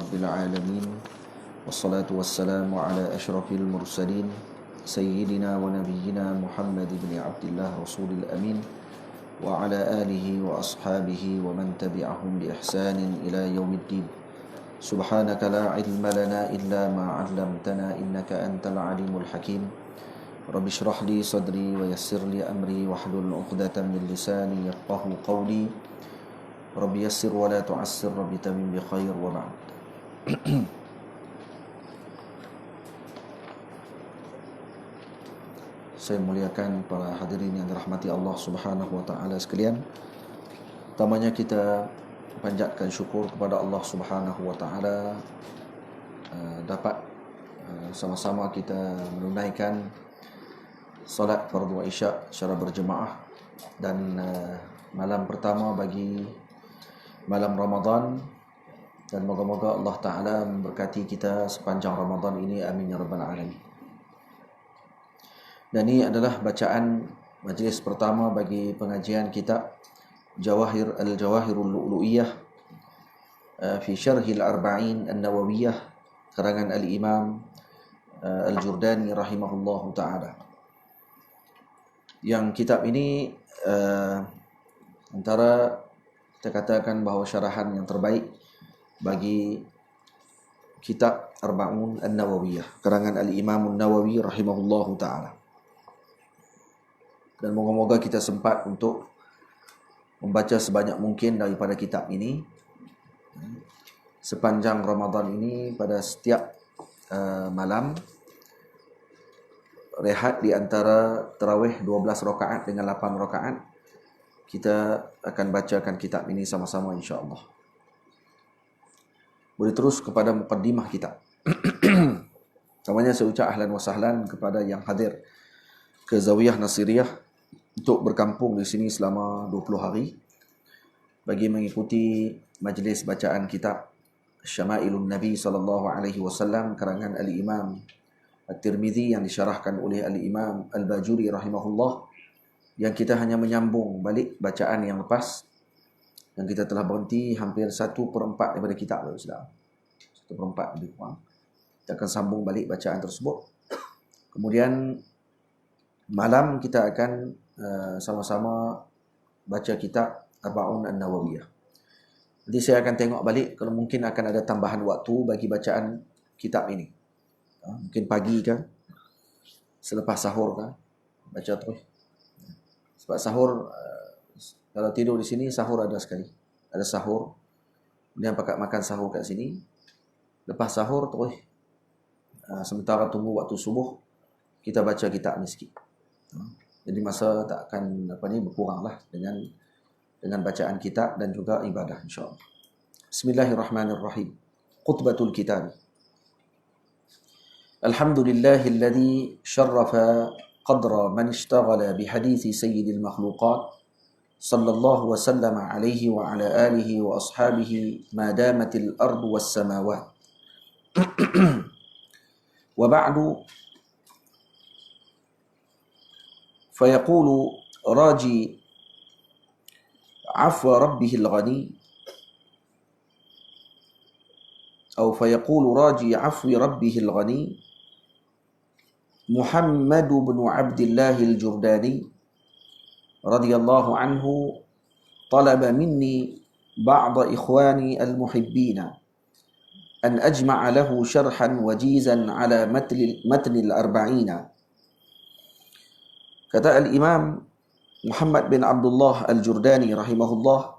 رب العالمين والصلاة والسلام على أشرف المرسلين سيدنا ونبينا محمد بن عبد الله رسول الأمين وعلى آله وأصحابه ومن تبعهم بإحسان إلى يوم الدين. سبحانك لا علم لنا إلا ما علمتنا إنك أنت العليم الحكيم. رب اشرح لي صدري ويسر لي أمري واحلل عقدة من لساني يفقهوا قولي. رب يسر ولا تعسر رب تمم بخير وبعد. Saya muliakan para hadirin yang dirahmati Allah Subhanahu wa taala sekalian. Pertamanya kita panjatkan syukur kepada Allah Subhanahu wa taala dapat sama-sama kita menunaikan solat fardu Isya secara berjemaah dan malam pertama bagi malam Ramadan, dan moga-moga Allah Ta'ala memberkati kita sepanjang Ramadan ini, amin ya rabbal alamin. Dan ini adalah bacaan majlis pertama bagi pengajian kitab Al-Jawahirul Lu'lu'iyah fi Syarhil Arba'in An-Nawawiyah karangan Al-Imam Al-Jurdani rahimahullahu ta'ala. Yang kitab ini antara kita katakan bahawa syarahan yang terbaik bagi kitab Arba'un An-Nawawiyah karangan Al-Imam An-Nawawi rahimahullahu ta'ala. Dan moga-moga kita sempat untuk membaca sebanyak mungkin daripada kitab ini sepanjang Ramadan ini. Pada setiap malam rehat di antara tarawih 12 rakaat dengan 8 rakaat, kita akan bacakan kitab ini sama-sama insya-Allah. Boleh terus kepada muqaddimah kitab. Pertamanya saya ucap ahlan wa sahlan kepada yang hadir ke Zawiyah Nasiriyah untuk berkampung di sini selama 20 hari bagi mengikuti majlis bacaan kitab Syama'ilun Nabi sallallahu alaihi wasallam karangan Al-Imam At-Tirmizi yang disyarahkan oleh Al-Imam Al-Bajuri rahimahullah, yang kita hanya menyambung balik bacaan yang lepas, yang kita telah berhenti hampir 1/4 daripada kitab Islam. 1/4 lebih kurang. Kita akan sambung balik bacaan tersebut. Kemudian malam kita akan sama-sama baca kitab Arba'un An-Nawawiyah. Nanti saya akan tengok balik kalau mungkin akan ada tambahan waktu bagi bacaan kitab ini. Mungkin pagi kan, selepas sahur kan, baca terus. Sebab sahur, kalau tidur di sini, sahur ada sekali. Ada sahur, kemudian pakat makan sahur kat sini. Lepas sahur, terus sementara tunggu waktu subuh, kita baca kitab ni sikit. Jadi masa tak akan berkurang lah dengan bacaan kitab dan juga ibadah insyaAllah. Bismillahirrahmanirrahim. Khutbatul kitab. Alhamdulillahilladzi syarrafa قدر من اشتغل بحديث سيد المخلوقات صلى الله وسلم عليه وعلى آله وأصحابه ما دامت الأرض والسماوات. وبعد، فيقول راجي عفو ربه الغني، أو فيقول راجي عفو ربه الغني محمد بن عبد الله الجرداني رضي الله عنه طلب مني بعض إخواني المحبين أن أجمع له شرحا وجيزا على متن الأربعين. Kata Al-Imam Muhammad bin Abdullah Al-Jurdani rahimahullah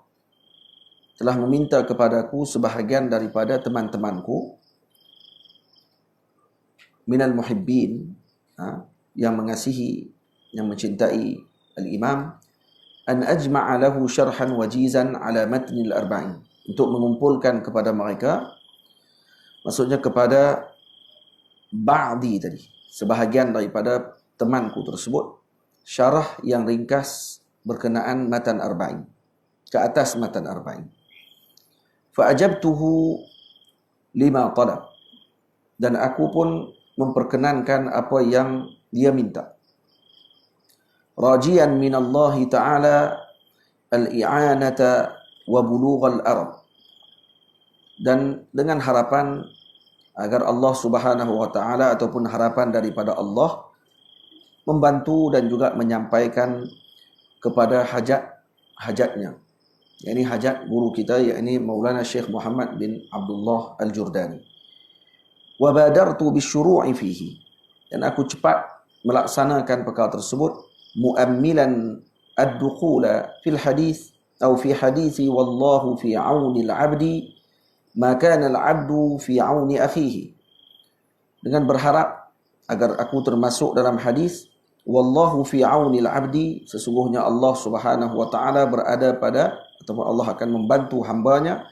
telah meminta kepadaku sebahagian daripada teman-temanku minal muhibbin, yang mengasihi, yang mencintai Al-Imam, an ajma'a lahu syarhan wajizan ala matnil arba'in, untuk mengumpulkan kepada mereka, maksudnya kepada ba'di tadi, sebahagian daripada temanku tersebut, syarah yang ringkas berkenaan matan arba'in, ke atas matan arba'in. Fa'ajabtuhu lima talab, dan aku pun memperkenankan apa yang dia minta. Rajian minallahi ta'ala al-i'anata wa bulughal arab, dan dengan harapan agar Allah Subhanahu wa taala ataupun harapan daripada Allah membantu dan juga menyampaikan kepada hajatnya. Ini hajat guru kita, yakni Maulana Syekh Muhammad bin Abdullah Al-Jurdani. Wa badartu bisyuru'i fihi, dan aku cepat melaksanakan perkara tersebut, muammilan ad-dukhula fil hadis atau fi hadisi wallahu fi auni al-'abdi ma kana al-'abdu fi auni akhihi, dengan berharap agar aku termasuk dalam hadis wallahu fi auni al-'abdi, sesungguhnya Allah Subhanahu wa taala berada pada ataupun Allah akan membantu hambanya,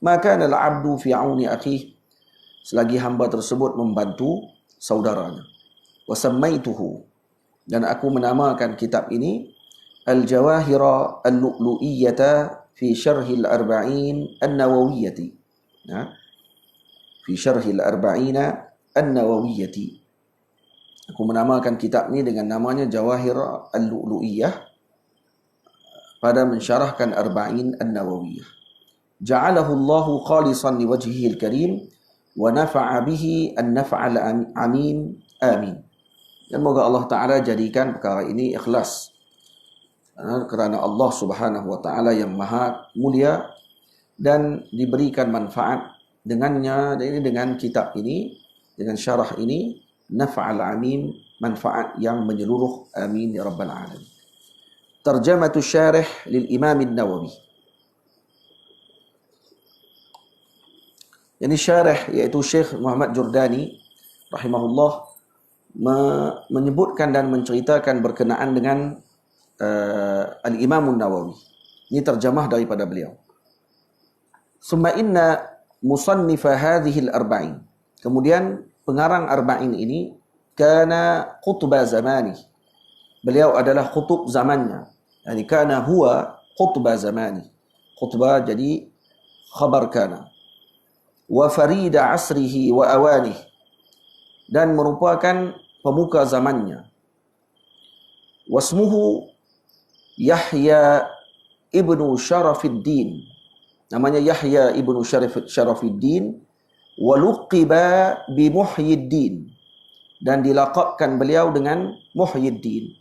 maka al-'abdu fi auni akhihi, selagi hamba tersebut membantu saudaranya. Wa sammaituhu, dan aku menamakan kitab ini Al-Jawahira Al-Lu'lu'iyyata fi Syarhil Arba'in An-Nawawiyyati. Ya. Fi Syarhil Arba'in An-Nawawiyyati. Aku menamakan kitab ini dengan namanya Jawahira Al-Lu'lu'iyyah pada mensyarahkan Arba'in An-Nawawiyyah. Ja'alahu Allahu khalisan liwajhihi al-karim wa nafa'a bihi an-naf'al amin amin. Dan moga Allah Ta'ala jadikan perkara ini ikhlas, kerana Allah Subhanahu wa taala yang maha mulia, dan diberikan manfaat dengannya, dan ini dengan kitab ini, dengan syarah ini, naf'al amin, manfaat yang menyeluruh, amin ya rabbal alamin. Tarjamatu syarih lil Imam An-Nawawi. Ini syarih, iaitu Syekh Muhammad Jurdani rahimahullah, menyebutkan dan menceritakan berkenaan dengan Al-Imam An-Nawawi. Ini terjemah daripada beliau. Summa inna musannifa hadhihi al-arba'in. Kemudian pengarang arba'in ini kana qutba zamani. Beliau adalah kutub zamannya. Yani kana huwa qutba zamani. Qutba jadi khabar kana. Wa farida asrihi wa awanihi, dan merupakan pemuka zamannya. Wasmuhu Yahya ibnu Syarafiddin, namanya Yahya ibnu Syarafiddin, waluqiba bi Muhyiddin, dan dilaqabkan beliau dengan Muhyiddin,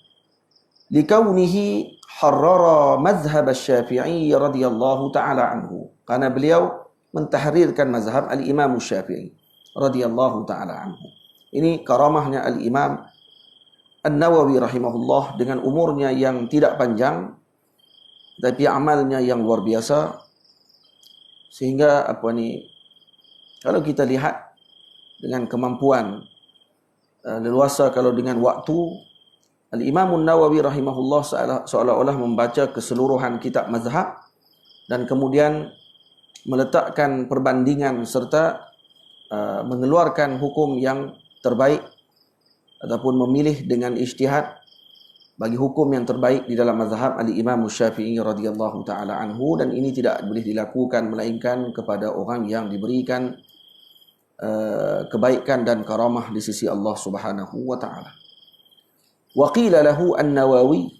likaunihi harrara mazhab Asy-Syafi'i radhiyallahu taala anhu, karena beliau mentahrirkan mazhab al-Imam Asy-Syafi'i radhiyallahu taala anhu. Ini karamahnya al-Imam An-Nawawi rahimahullah, dengan umurnya yang tidak panjang tapi amalnya yang luar biasa, sehingga kalau kita lihat dengan kemampuan leluasa, kalau dengan waktu, al-Imam An-Nawawi rahimahullah seolah-olah membaca keseluruhan kitab mazhab dan kemudian meletakkan perbandingan serta mengeluarkan hukum yang terbaik ataupun memilih dengan ijtihad bagi hukum yang terbaik di dalam mazhab al-Imam Syafi'i radhiyallahu taala anhu, dan ini tidak boleh dilakukan melainkan kepada orang yang diberikan kebaikan dan karamah di sisi Allah Subhanahu wa taala. Wa qila lahu an-Nawawi,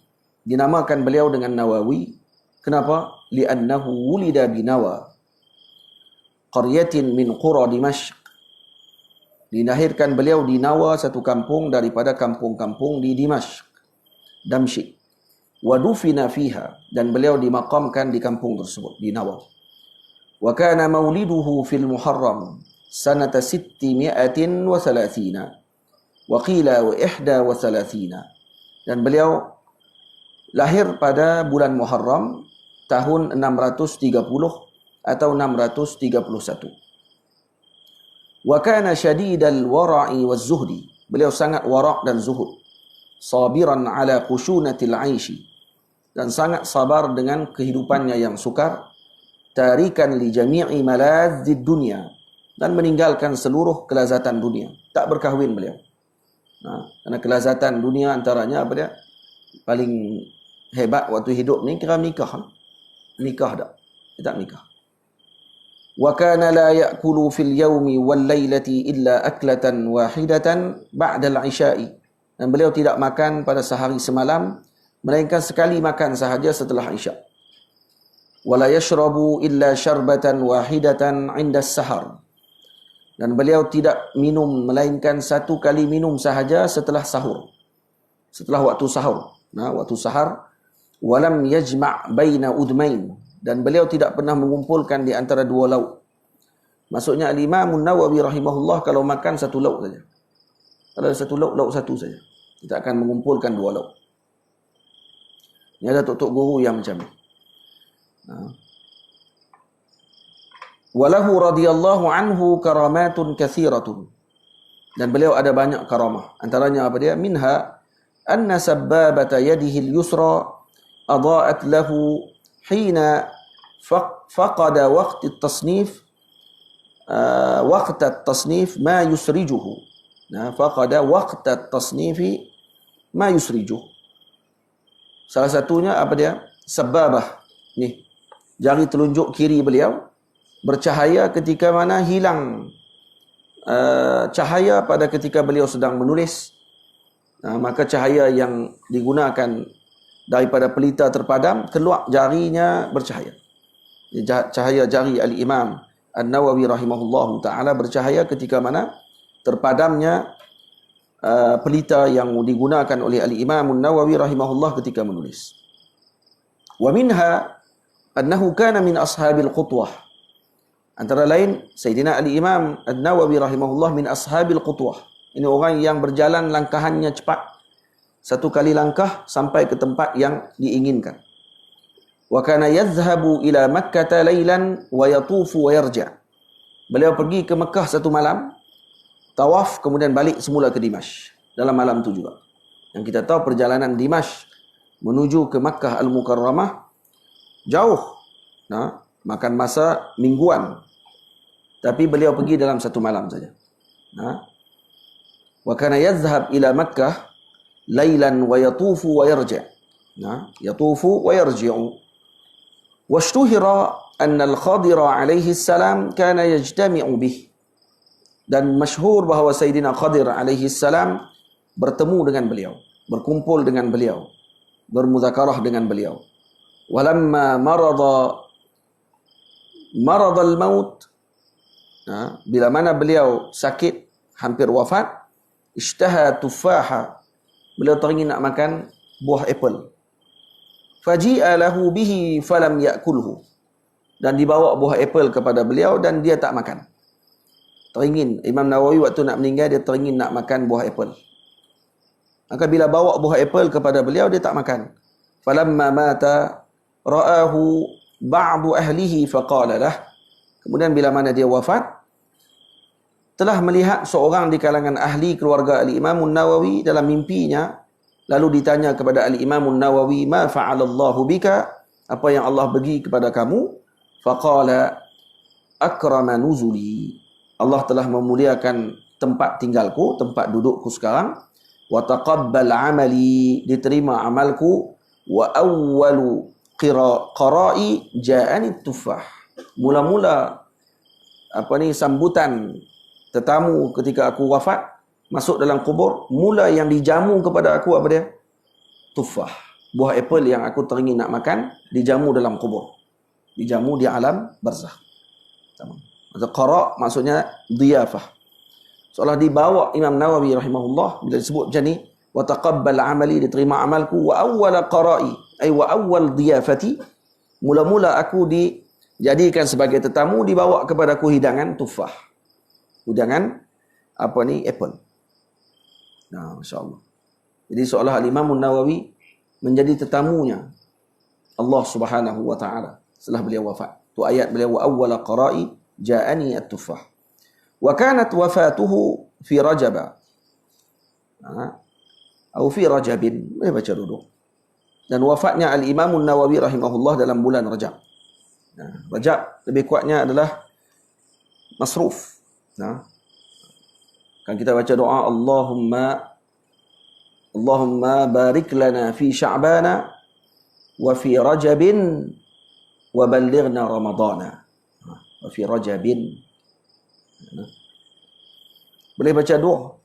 dinamakan beliau dengan Nawawi. Kenapa? Li'annahu wulida bi Nawa, qaryatin min qura Dimashq. Dilahirkan beliau di Nawa, satu kampung daripada kampung-kampung di Damsyik. Wa dufina fiha, dan beliau dimakamkan di kampung tersebut, di Nawa. Wa kana mauliduhu fil Muharram sanata 630 wa qila wa 31. Dan beliau lahir pada bulan Muharram tahun 630 atau 631. Wa kana syadidal wara'i waz zuhdi, beliau sangat wara' dan zuhud. Sabiran ala khushunatil 'aishi, dan sangat sabar dengan kehidupannya yang sukar. Tarikan li jami'i maladzid dunya, dan meninggalkan seluruh kelazatan dunia. Tak berkahwin beliau. Karena kelazatan dunia antaranya apa dia? Paling hebat waktu hidup ni kira nikah. Nikah tak? Dia tak nikah. Wa kana la ya'kulu fil yawmi wal lailati illa aklatan wahidatan ba'da al-'isya'i. Dan beliau tidak makan pada sehari semalam melainkan sekali makan sahaja setelah Isya. wala yashrabu illa syarbatan wahidatan 'inda as-sahar. Dan beliau tidak minum melainkan satu kali minum sahaja setelah sahur. Setelah waktu sahur. Nah, waktu sahar, walam yajma' baina udmain, dan beliau tidak pernah mengumpulkan di antara dua lauk. Maksudnya Al-Imam An-Nawawi rahimahullah kalau makan satu lauk saja. Kalau ada satu lauk, lauk satu saja. Tidak akan mengumpulkan dua lauk. Ini ada tok-tok guru yang macam ni. Walahu radhiyallahu anhu karamatun kathiratun. Dan beliau ada banyak karamah. Antaranya apa dia? Minha anna sabbabata yadihi al-yusra adaa'at lahu hina faqada waqt at-tasnif waqt at-tasnif ma yusrijuhu. Faqada waqt at-tasnif ma yusrijuhu. Salah satunya apa dia? Sababah. Ni, jari telunjuk kiri beliau bercahaya ketika mana hilang cahaya pada ketika beliau sedang menulis. Maka cahaya yang digunakan daripada pelita terpadam, keluar jarinya bercahaya. Cahaya jari Al-Imam An-Nawawi rahimahullah ta'ala bercahaya ketika mana terpadamnya pelita yang digunakan oleh Al-Imam An-Nawawi rahimahullah ketika menulis. Wa minha annahu kana min ashabil qutwah. Antara lain Sayyidina Al-Imam An-Nawawi rahimahullah min ashabil qutwah. Ini orang yang berjalan langkahannya cepat. Satu kali langkah sampai ke tempat yang diinginkan. Wa kana yadhhabu ila Makkah lailan wa yatufu wa yarja'. Beliau pergi ke Mekah satu malam, tawaf, kemudian balik semula ke Dimashq dalam malam itu juga. Yang kita tahu perjalanan Dimashq menuju ke Makkah Al-Mukarramah jauh. Makan masa mingguan. Tapi beliau pergi dalam satu malam saja. Wa kana yadhhab ila Makkah lailan wa yatufu wa yarja'. Yatufu wa yarji'u. Washtuhira anna al-Khadir alaihi salam kana yajtami'u bih. Dan masyhur bahawa Sayyidina Khadir alaihi salam bertemu dengan beliau, berkumpul dengan beliau, bermuzakarah dengan beliau. Walamma marada al-maut, bila mana beliau sakit hampir wafat, ishtaha tufaha, beliau teringin nak makan buah apple. Faji'a lahu bihi falam ya'kulhu, dan dibawa buah apple kepada beliau dan dia tak makan. Teringin, Imam Nawawi waktu nak meninggal dia teringin nak makan buah apple. Maka bila bawa buah apple kepada beliau dia tak makan. Falamma mata ra'ahu ba'du ahlihi faqala lah. Kemudian bila mana dia wafat, telah melihat seorang di kalangan ahli keluarga Al-Imam An-Nawawi dalam mimpinya, lalu ditanya kepada Al-Imam An-Nawawi, ma fa'alallahu bika, apa yang Allah bagi kepada kamu? Faqala akrama nuzuli, Allah telah memuliakan tempat tinggalku, tempat dudukku sekarang. Wa taqabbal amali, diterima amalku. Wa awwalu qara'i ja'ani tufah, mula-mula sambutan tetamu ketika aku wafat masuk dalam kubur, mula yang dijamu kepada aku apa dia? Tufah, buah apple yang aku teringin nak makan, dijamu dalam kubur, dijamu di alam barzakh. Sama. Qara maksudnya dhiyafah. Seolah dibawa Imam Nawawi rahimahullah bila disebut macam ni, wa taqabbal amali, diterima amalku, wa awwal qara'i ay wa awwal dhiyafati, mula-mula aku dijadikan sebagai tetamu, dibawa kepada aku hidangan tufah, hidangan apple. Masya-Allah. Jadi seolah Imam Nawawi menjadi tetamunya Allah Subhanahu wa taala setelah beliau wafat. Tu ayat beliau, wa awwal qara'i ja'ani at-tufah. Wa kanat wafatuhu fi Rajab. Atau fi Rajabin, boleh baca duduk. Dan wafatnya Al-Imam An-Nawawi rahimahullah dalam bulan Rajab. Rajab lebih kuatnya adalah masruf. Kan kita baca doa, Allahumma barik lana fi Sya'bana wa fi Rajabin wa ballighna Ramadana. Wa fi Rajabin. Boleh baca doa.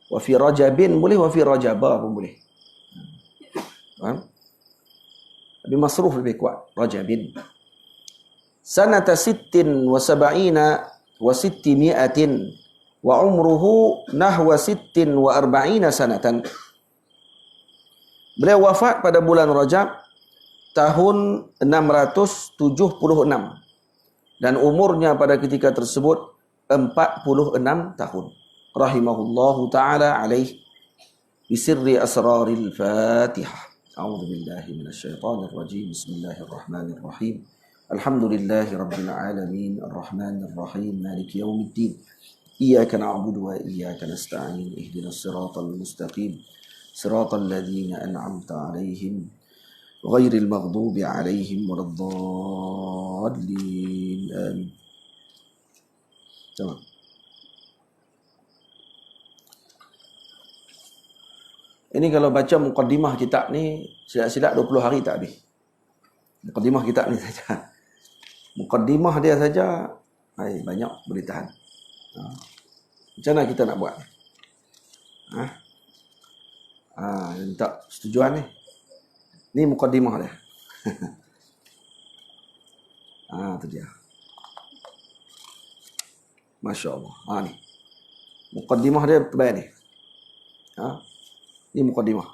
Wa fi Rajabin boleh, wa fi Rajabah pun boleh. Faham? Tapi masruf lebih kuat, Rajabin. sanata sittin wa sab'ina wa sittimi'atin wa umruhu nahwa sittin wa arba'ina sanatan. Beliau wafat pada bulan Rajab tahun 676 dan umurnya pada ketika tersebut 46 tahun. Rahimahullahu ta'ala alaih bisirri asraril Fatihah. A'udzu billahi minasyaitonir rajim. Bismillahirrahmanirrahim. Alhamdulillahi rabbil alamin arrahmanir rahim maliki yaumiddin. Iyyaka na'budu wa iyyaka nasta'in. Ihdinas siratal mustaqim. Siratal ladzina an'amta 'alaihim ghairil maghdubi 'alaihim waladdallin. Amin. Tamam. Ini kalau baca muqaddimah kitab ni silap-silap 20 hari tak habis. Muqaddimah kitab ni saja. Muqaddimah dia saja banyak boleh tahan. Macam mana kita nak buat? Minta setujuan ni. Ni muqaddimah dia. Tu dia. Masya Allah. Ni. Muqaddimah dia terbaik ni. Ini muqaddimah.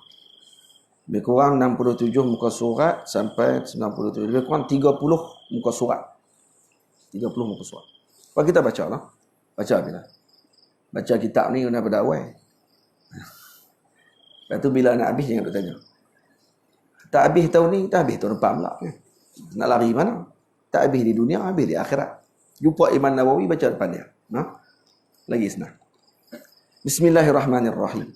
Lebih kurang 67 muka surat sampai 97. Lebih kurang 30 muka surat. 30 muka surat. Apa kita baca lah. Baca bila. Baca kitab ni kena pada awal. Lepas tu bila nak habis jangan duk tanya. Tak habis tahun ni, tak habis tahun depan pula. Nak lari mana? Tak habis di dunia, habis di akhirat. Jumpa Imam Nawawi baca depan dia. Lagi senang. Bismillahirrahmanirrahim.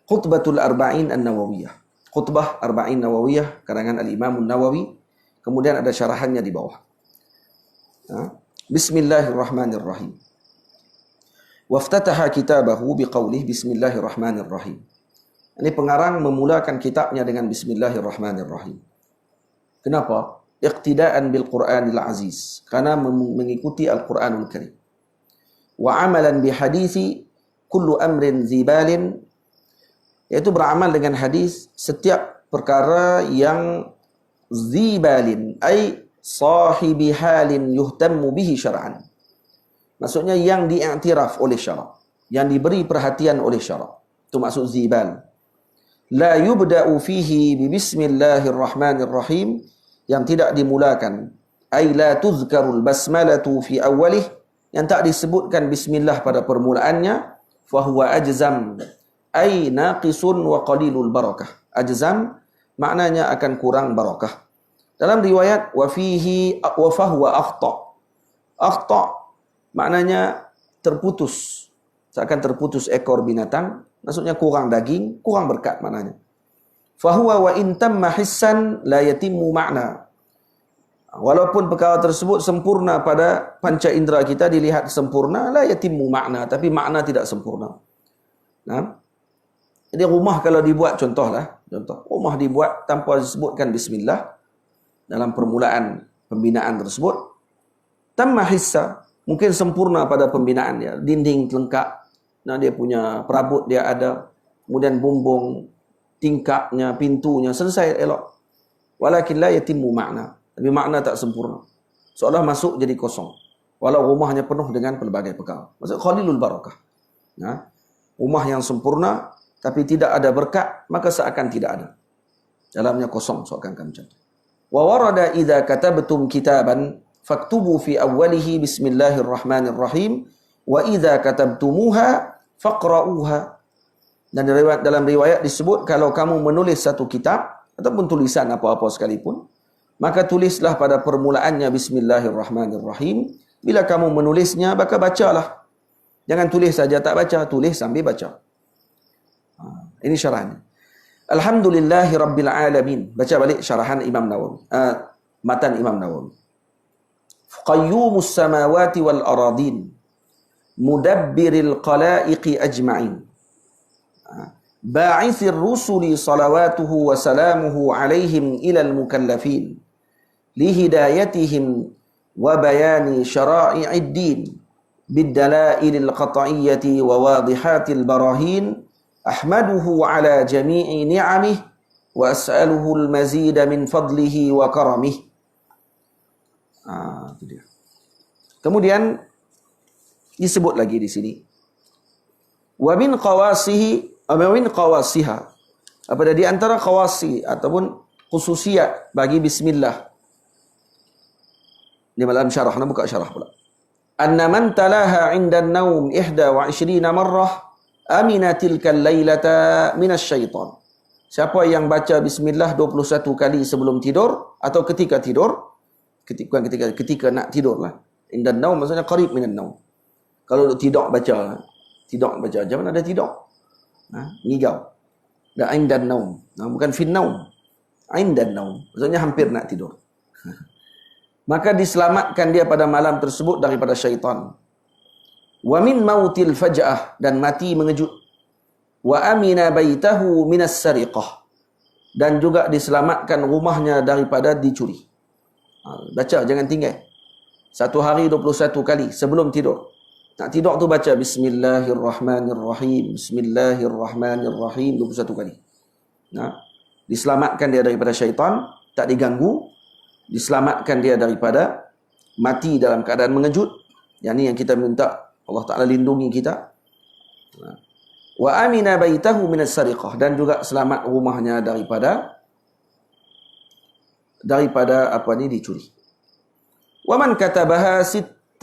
Khutbatul Arba'in An-Nawawiyah. Khutbah Arba'in Nawawiyah karangan Al-Imam An-Nawawi. Kemudian ada syarahannya di bawah. Bismillahirrahmanirrahim. Waftataha kitabahu biqaulih Bismillahirrahmanirrahim. Ini pengarang memulakan kitabnya dengan Bismillahirrahmanirrahim. Kenapa? Iqtidaan bil Qur'anil Aziz. Karena mengikuti Al-Quranul Karim. Wa amalan bihadithi kullu amrin zibalin, yaitu beramal dengan hadis setiap perkara yang zibalin ay sahibi halin yuhtammu bihi syar'an. Maksudnya yang diiktiraf oleh syarak, yang diberi perhatian oleh syarak. Itu maksud zibal. La yubda'u fihi bi bismillahirrahmanirrahim, yang tidak dimulakan. Ay la tuzkarul basmalatu fi awwalih, yang tak disebutkan bismillah pada permulaannya. Fahuwa ajzam ay naqisun wa qalilul barakah. Ajzam maknanya akan kurang barakah. Dalam riwayat wa fihi wa fahuwa akhta. Akhta maknanya terputus. Seakan terputus ekor binatang, maksudnya kurang daging, kurang berkat maknanya. Fahuwa wa in tamma hissan la yatimmu makna. Walaupun perkara tersebut sempurna pada panca indera kita, dilihat sempurna, la yatimmu makna, tapi makna tidak sempurna. Jadi rumah kalau dibuat, contoh, rumah dibuat tanpa disebutkan bismillah dalam permulaan pembinaan tersebut, tamma hissa, mungkin sempurna pada pembinaan dia, dinding lengkap, dia punya perabot dia ada, kemudian bumbung, tingkapnya, pintunya selesai elok. Walakin la yatimmu makna, tapi makna tak sempurna. Seolah masuk jadi kosong. Walau rumahnya penuh dengan pelbagai perkara. Maksud qalilul barakah. Rumah yang sempurna tapi tidak ada berkat, maka seakan tidak ada. Dalamnya kosong, seakan macam tu. Wa warada idza katabtum kitaban faktubu fi awwalihi bismillahirrahmanirrahim wa idza katabtumuha faqra'uha. Dan dalam riwayat disebut, kalau kamu menulis satu kitab ataupun tulisan apa-apa sekalipun, maka tulislah pada permulaannya bismillahirrahmanirrahim. Bila kamu menulisnya, maka bacalah. Jangan tulis saja tak baca, tulis sambil baca. Ini syarahan. Alhamdulillahi rabbil alamin. Baca balik syarahan Imam Nawawi. Matan Imam Nawawi. Qayyumus samawati wal aradin, mudabbiril qalaiqi ajma'in, ba'ithir rusuli salawatuhu wa salamuhu alaihim ilal mukallafin, lihidayatihim wa bayani syara'i'id din, biddalailil qat'iyyati wa wadihatil barahin, ahmaduhu ala jami'i ni'amih wa as'aluhu al-mazida min fadlihi wa karamih. Itu dia. Kemudian disebut lagi di sini. Wa min qawasiha. Apa di antara qawasi ataupun khususiat bagi bismillah. Di malam syarah, nak buka syarah pula. Anna man talaha 'inda an-naum 21 marrah amina tilka al-lailata minasyaitan. Siapa yang baca bismillah 21 kali sebelum tidur atau ketika tidur, ketika nak tidur lah. Inda an-naum maksudnya qarib minan naum. Kalau tidak baca jam mana ada tidur. Ngigau. Dah inda an-naum. Bukan fin naum. Inda an-naum. Maksudnya hampir nak tidur. Maka diselamatkan dia pada malam tersebut daripada syaitan. Wa min mautil faj'ah, dan mati mengejut. Wa amina baitahu minas sariqah, dan juga diselamatkan rumahnya daripada dicuri. Baca, jangan tinggal. Satu hari 21 kali sebelum tidur. Nak tidur tu baca Bismillahirrahmanirrahim, Bismillahirrahmanirrahim 21 kali. Diselamatkan dia daripada syaitan, tak diganggu. Diselamatkan dia daripada mati dalam keadaan mengejut. Yang ni yang kita minta Allah Ta'ala lindungi kita. Wa amina baitahu minas sariqah, dan juga selamat rumahnya daripada dicuri. Wa man katabaha 600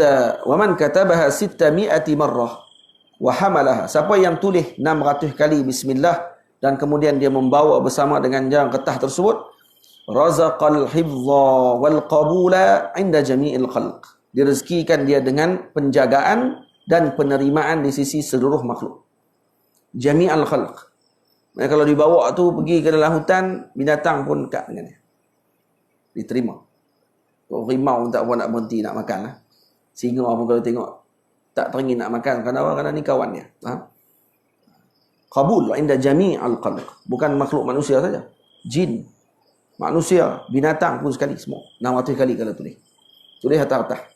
marrah wa hamalaha. Siapa yang tulis 600 kali bismillah dan kemudian dia membawa bersama dengan jam getah tersebut, razaqal hifdha wal qabula 'inda jami'il khalq. Direzekikan dia dengan penjagaan dan penerimaan di sisi seluruh makhluk. Jami'al khalq. Kalau dibawa tu pergi ke dalam hutan, binatang pun dekat dengan dia. Diterima. Kalau rimau tak pun nak berhenti nak makan lah. Singa pun kalau tengok tak teringin nak makan kerana ni kawan dia. Qabul 'inda jami'al khalq. Bukan makhluk manusia saja. Jin, manusia, binatang pun sekali semua. 600 kali kalau tulis. Tulis atas-atas.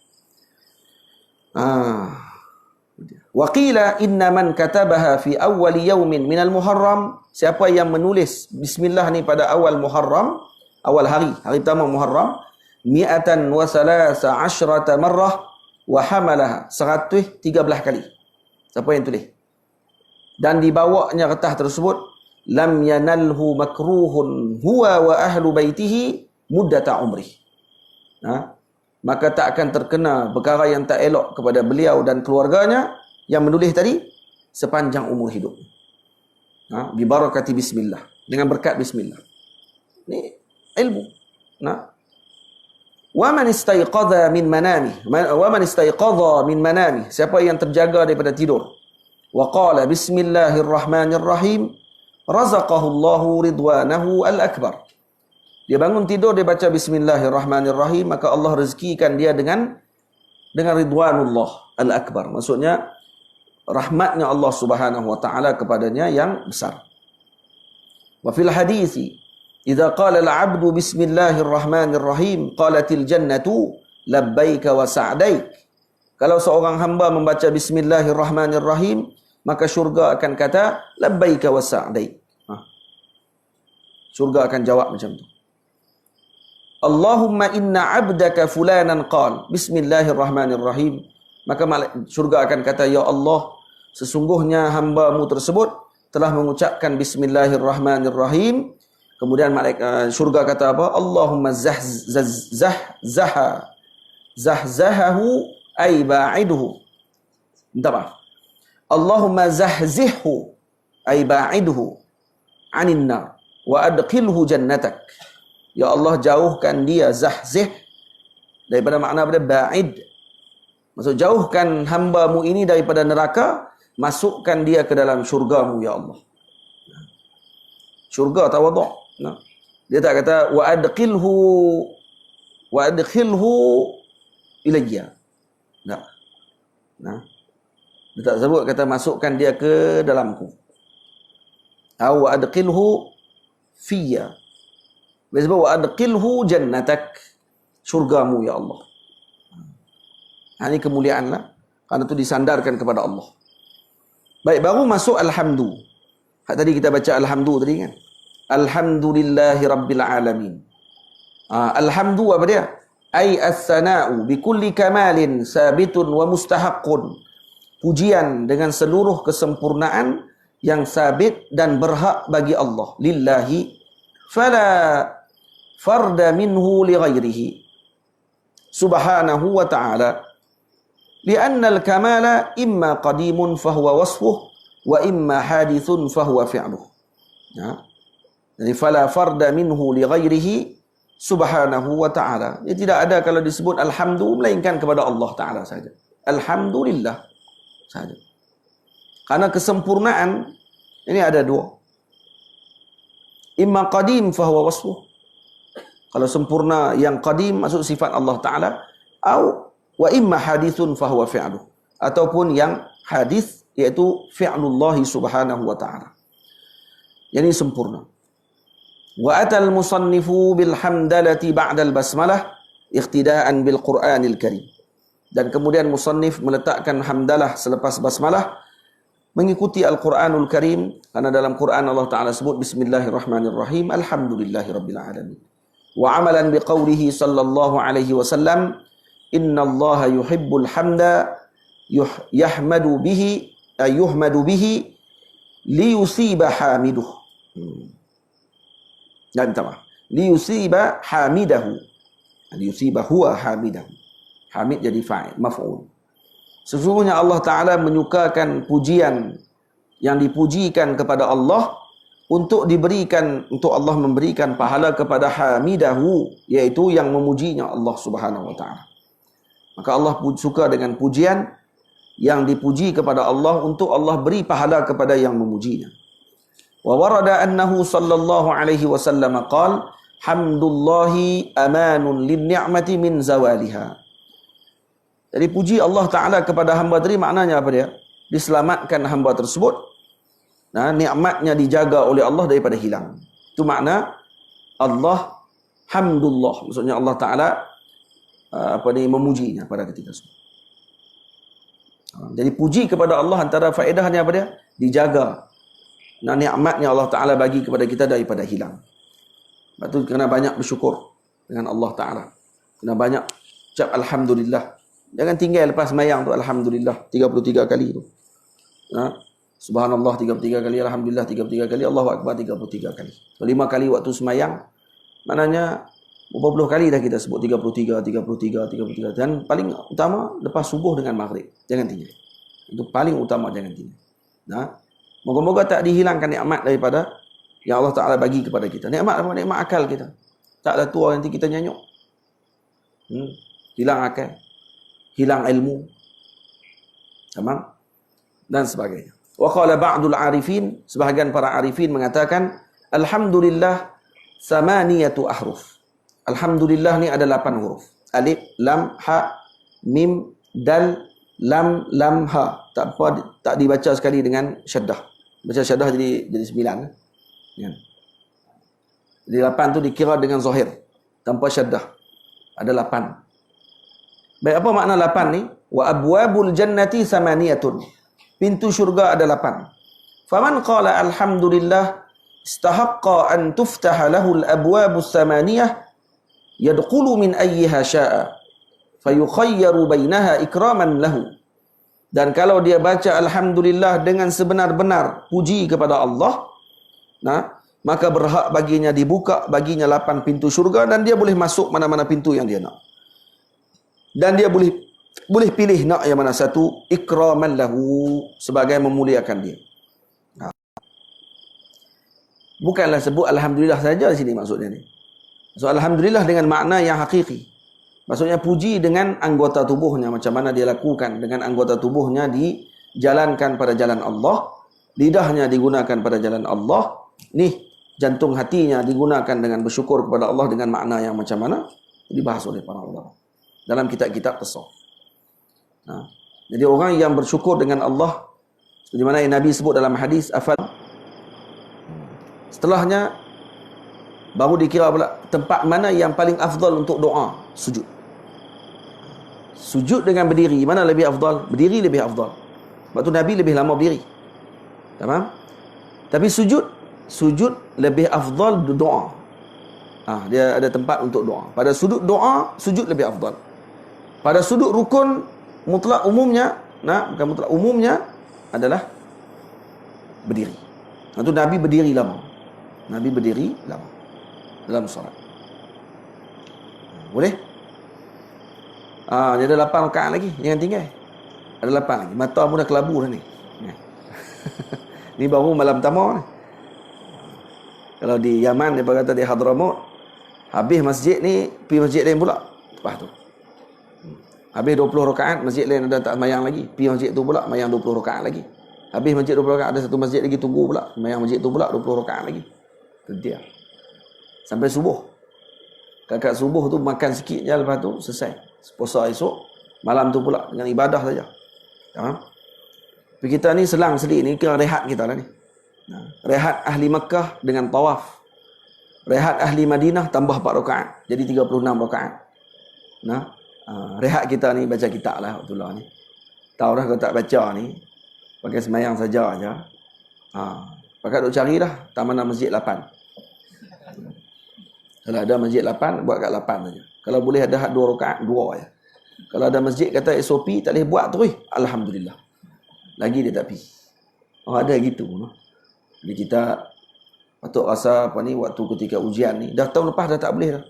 Wa qila inna man katabaha fi awwal yawmin minal muharram. Siapa yang menulis bismillah ni pada awal Muharram, awal hari pertama Muharram, 113 marrah wa hamalaha, 113 kali. Siapa yang tulis? Dan dibawanya getah tersebut, lam yanalhu makruhun huwa wa ahlu baitihi muddata umrih. Maka tak akan terkena perkara yang tak elok kepada beliau dan keluarganya yang menulis tadi sepanjang umur hidup. Bi barakati bismillah, dengan berkat bismillah. Ni ilmu. Wa man istayqadha min manami, siapa yang terjaga daripada tidur, wa qala bismillahirrahmanirrahim, razaqahu Allahu ridwanahu al-akbar. Dia bangun tidur, dia baca bismillahirrahmanirrahim, maka Allah rezekikan dia dengan ridwanullah al-akbar. Maksudnya rahmatnya Allah Subhanahu wa taala kepadanya yang besar. Wa fil hadithi, idza qala al-'abdu bismillahirrahmanirrahim qalatil jannatu labbaika wa sa'daik. Kalau seorang hamba membaca bismillahirrahmanirrahim, maka syurga akan kata labbaika wa sa'daik. Syurga akan jawab macam tu. Allahumma inna 'abdaka fulanan qala bismillahirrahmanirrahim. Maka syurga akan kata, ya Allah, sesungguhnya hamba-Mu tersebut telah mengucapkan bismillahirrahmanirrahim. Kemudian syurga kata apa? Allahumma zahzahahu ay ba'idhu. Minta maaf. Allahumma zahzihhu ay ba'idhu 'anil nar wa adkhilhu jannatak. Ya Allah, jauhkan dia, zahzih daripada makna pada ba'id. Maksud jauhkan hamba-Mu ini daripada neraka, masukkan dia ke dalam syurga-Mu ya Allah. Syurga tawadhu'. Dia tak kata wa adkhilhu ilayya. Tak. Dia tak sebut kata masukkan dia ke dalamku. Wa adkhilhu fiyya. Dia sebut wa adkhilhu jannatak, syurga-Mu ya Allah. Ini kemuliaan lah. Kerana itu disandarkan kepada Allah. Baik, baru masuk alhamdu. Tadi kita baca alhamdu tadi kan. Alhamdulillahi rabbil alamin. Alhamdu apa dia? Ai as-sana'u bikulli kamalin sabitun wa mustahaqqun. Pujian dengan seluruh kesempurnaan yang sabit dan berhak bagi Allah. Lillahi fala farda minhu li ghairihi subhanahu wa ta'ala. Lianna al-kamala imma qadimun fahuwa wasfuh wa imma hadithun fahuwa fi'luh. Ya. Jadi fala farda minhu li ghairihi subhanahu wa ta'ala. Dia tidak ada kalau disebut alhamdu melainkan kepada Allah Ta'ala saja. Alhamdulillah saja. Karena kesempurnaan ini ada dua. Imma qadim fahuwa wasfuh. Kalau sempurna yang qadim maksud sifat Allah Ta'ala. Atau wa imma hadithun fahuwa fi'luh. Ataupun yang hadith iaitu fi'lullahi subhanahu wa ta'ala. Yang ini sempurna. Wa atal musannifu bil hamdalati ba'dal basmalah iqtidaan bil Qur'anil Karim. Dan kemudian musannif meletakkan hamdalah selepas basmalah mengikuti Al-Qur'anul Karim, karena dalam Quran Allah Ta'ala sebut bismillahirrahmanirrahim alhamdulillahirabbil alamin. Wa amalan biqaulihi sallallahu alaihi wasallam innallaha yuhibbul hamda yuhmadu bihi liyusiba hamiduh. Dan minta liyusiba hamidahu. Liyusiba huwa hamidahu. Hamid jadi fa'il, maf'ul. Sesungguhnya Allah Ta'ala menyukakan pujian yang dipujikan kepada Allah untuk Allah memberikan pahala kepada hamidahu, yaitu yang memujinya Allah Subhanahu wa Ta'ala. Maka Allah suka dengan pujian yang dipuji kepada Allah untuk Allah beri pahala kepada yang memujinya. Wa warada annahu sallallahu alaihi wasallam qala hamdullahi amanun lin ni'mati min zawaliha. Jadi puji Allah Ta'ala kepada hamba tadi maknanya apa dia? Diselamatkan hamba tersebut. Nah, nikmatnya dijaga oleh Allah daripada hilang. Itu makna Allah hamdulillah. Maksudnya Allah Ta'ala memujinya pada ketika itu. Jadi puji kepada Allah antara faedahnya apa dia? Dijaga. Nah, nikmatnya Allah Ta'ala bagi kepada kita daripada hilang. Sebab itu kena banyak bersyukur dengan Allah Ta'ala. Kena banyak ucap alhamdulillah. Jangan tinggal lepas sembahyang tu alhamdulillah 33 kali tu. Subhanallah 33 kali, alhamdulillah 33 kali, Allahu akbar 33 kali. 5 kali waktu sembahyang maknanya berapa puluh kali dah kita sebut 33 dan paling utama lepas subuh dengan maghrib. Jangan tinggal. Itu paling utama, jangan tinggal. Nah, moga-moga tak dihilangkan nikmat daripada yang Allah Ta'ala bagi kepada kita. Nikmat apa? Nikmat akal kita. Tak ada tua nanti kita nyanyuk. Hilang akal. Hilang ilmu. Tamam? Dan sebagainya. Wa qala ba'dul arifin, sebahagian para arifin mengatakan, alhamdulillah samaniyatu ahruf. Alhamdulillah ni ada 8 huruf. Alif, lam, ha, mim, dal, lam, ha. Tak dibaca sekali dengan syaddah. Baca syaddah jadi 9. Ya. Jadi 8 tu dikira dengan zahir tanpa syaddah. Ada 8. Baik, apa makna 8 ni? Wa abwabul jannati samaniyatun. Pintu syurga ada 8. Faman qala alhamdulillah istahaqqa an tuftaha lahu al-abwabus samaniyah yadkhulu min ayyiha syaa fayukhayyaru bainaha ikraman lahu. Dan kalau dia baca alhamdulillah dengan sebenar-benar puji kepada Allah, nah, maka berhak baginya dibuka baginya 8 pintu syurga dan dia boleh masuk mana-mana pintu yang dia nak. Dan dia boleh pilih nak yang mana satu, ikraman lahu, sebagai memuliakan dia. Nah. Bukanlah sebut alhamdulillah saja di sini maksudnya ni. So alhamdulillah dengan makna yang hakiki. Maksudnya puji dengan anggota tubuhnya, macam mana dia lakukan dengan anggota tubuhnya dijalankan pada jalan Allah, lidahnya digunakan pada jalan Allah, nih jantung hatinya digunakan dengan bersyukur kepada Allah dengan makna yang macam mana dibahas oleh para ulama dalam kitab-kitab tasawuf. Nah, jadi orang yang bersyukur dengan Allah, seperti mana yang Nabi sebut dalam hadis, setelahnya baru dikira pula tempat mana yang paling afdal untuk doa, sujud. Sujud dengan berdiri, mana lebih afdal? Berdiri lebih afdal. Sebab tu Nabi lebih lama berdiri. Tamam? Tapi sujud lebih afdal doa. Dia ada tempat untuk doa. Pada sudut doa, sujud lebih afdal. Pada sudut rukun, mutlak umumnya, bukan mutlak umumnya adalah berdiri. Itu Nabi berdiri lama. Nabi berdiri lama dalam solat. Boleh? Dia ada 8 rakaat lagi, jangan tinggal. Ada 8 lagi. Mata pun dah kelabu dah ni. Ni baru malam pertama ni. Kalau di Yaman, dia kata di Hadramaut, habis masjid ni, pergi masjid lain pula. Lepas tu. Habis 20 rakaat, masjid lain ada tak semayang lagi. Pergi masjid tu pula, semayang 20 rakaat lagi. Habis masjid 20 rakaat, ada satu masjid lagi tunggu pula. Semayang masjid tu pula 20 rakaat lagi. Terdiam. Sampai subuh. Kakak subuh tu makan sikit je, lepas tu selesai. Puasa esok, malam tu pula dengan ibadah saja. Tapi kita ni selang sedik ni, kira rehat kita lah ni. Rehat ahli Makkah dengan tawaf. Rehat ahli Madinah tambah 4 rakaat. Jadi 36 rakaat. Rehat kita ni baca kitab lah waktu lah ni. Tahu dah kalau tak baca ni, pakai semayang saja aja. Pakai duk carilah taman masjid 8. Kalau ada masjid 8, buat kat 8 saja. Kalau boleh ada 2 rakaat, 2 je. Kalau ada masjid kata SOP tak boleh buat terus, alhamdulillah. Lagi dia tak pergi. Ada gitu. Jadi kita patut rasa waktu ketika ujian ni, dah tahun lepas dah tak boleh dah.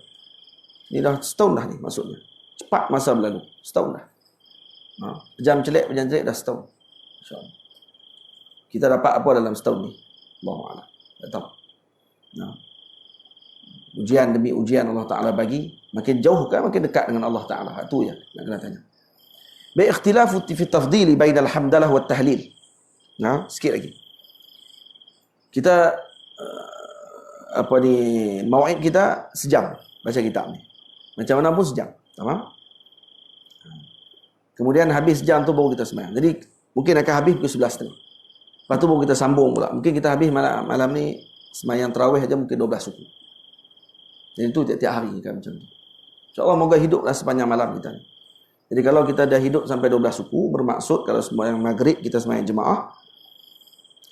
Ni dah setahun dah ni maksudnya. Cepat masa berlalu. Setahun dah. Pejam celek dah setahun. InsyaAllah. Kita dapat apa dalam setahun ni? Allahu'alam. Tak tahu. Ujian demi ujian Allah Ta'ala bagi, makin jauh kan makin dekat dengan Allah Ta'ala. Itu je nak kena tanya. Baik, ikhtilafu fi tafdili bainal hamdalah wa tahlil. Sikit lagi. Kita mau'id kita sejam baca kitab ni. Macam mana pun sejam. Faham? Kemudian habis sejam tu baru kita sembahyang. Jadi mungkin akan habis pukul 11.30. Lepas tu baru kita sambung pula. Mungkin kita habis malam ni sembahyang tarawih aja mungkin 12 suku. Jadi itu tiap-tiap hari kan macam tu. InsyaAllah moga hiduplah sepanjang malam kita ni. Jadi kalau kita dah hidup sampai 12 suku, bermaksud kalau sembahyang maghrib kita sembahyang jemaah,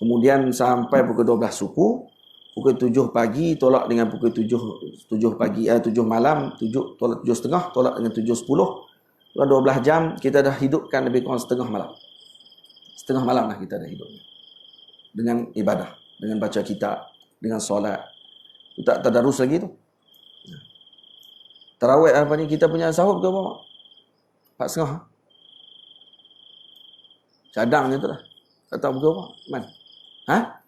kemudian sampai pukul 12 suku, pukul 7 pagi tolak dengan pukul 7 pagi, 7 malam, 7 tolak 7.30, tolak dengan 7.10. Kalau 12 jam kita dah hidupkan lebih kurang setengah malam. Setengah malam lah kita dah hidup. Dengan ibadah, dengan baca kitab, dengan solat. Tak tadarus lagi tu. Tarawih kita punya sahur ke apa? 4.30. Cadang je tu lah. Tak tahu pukul apa? Mana?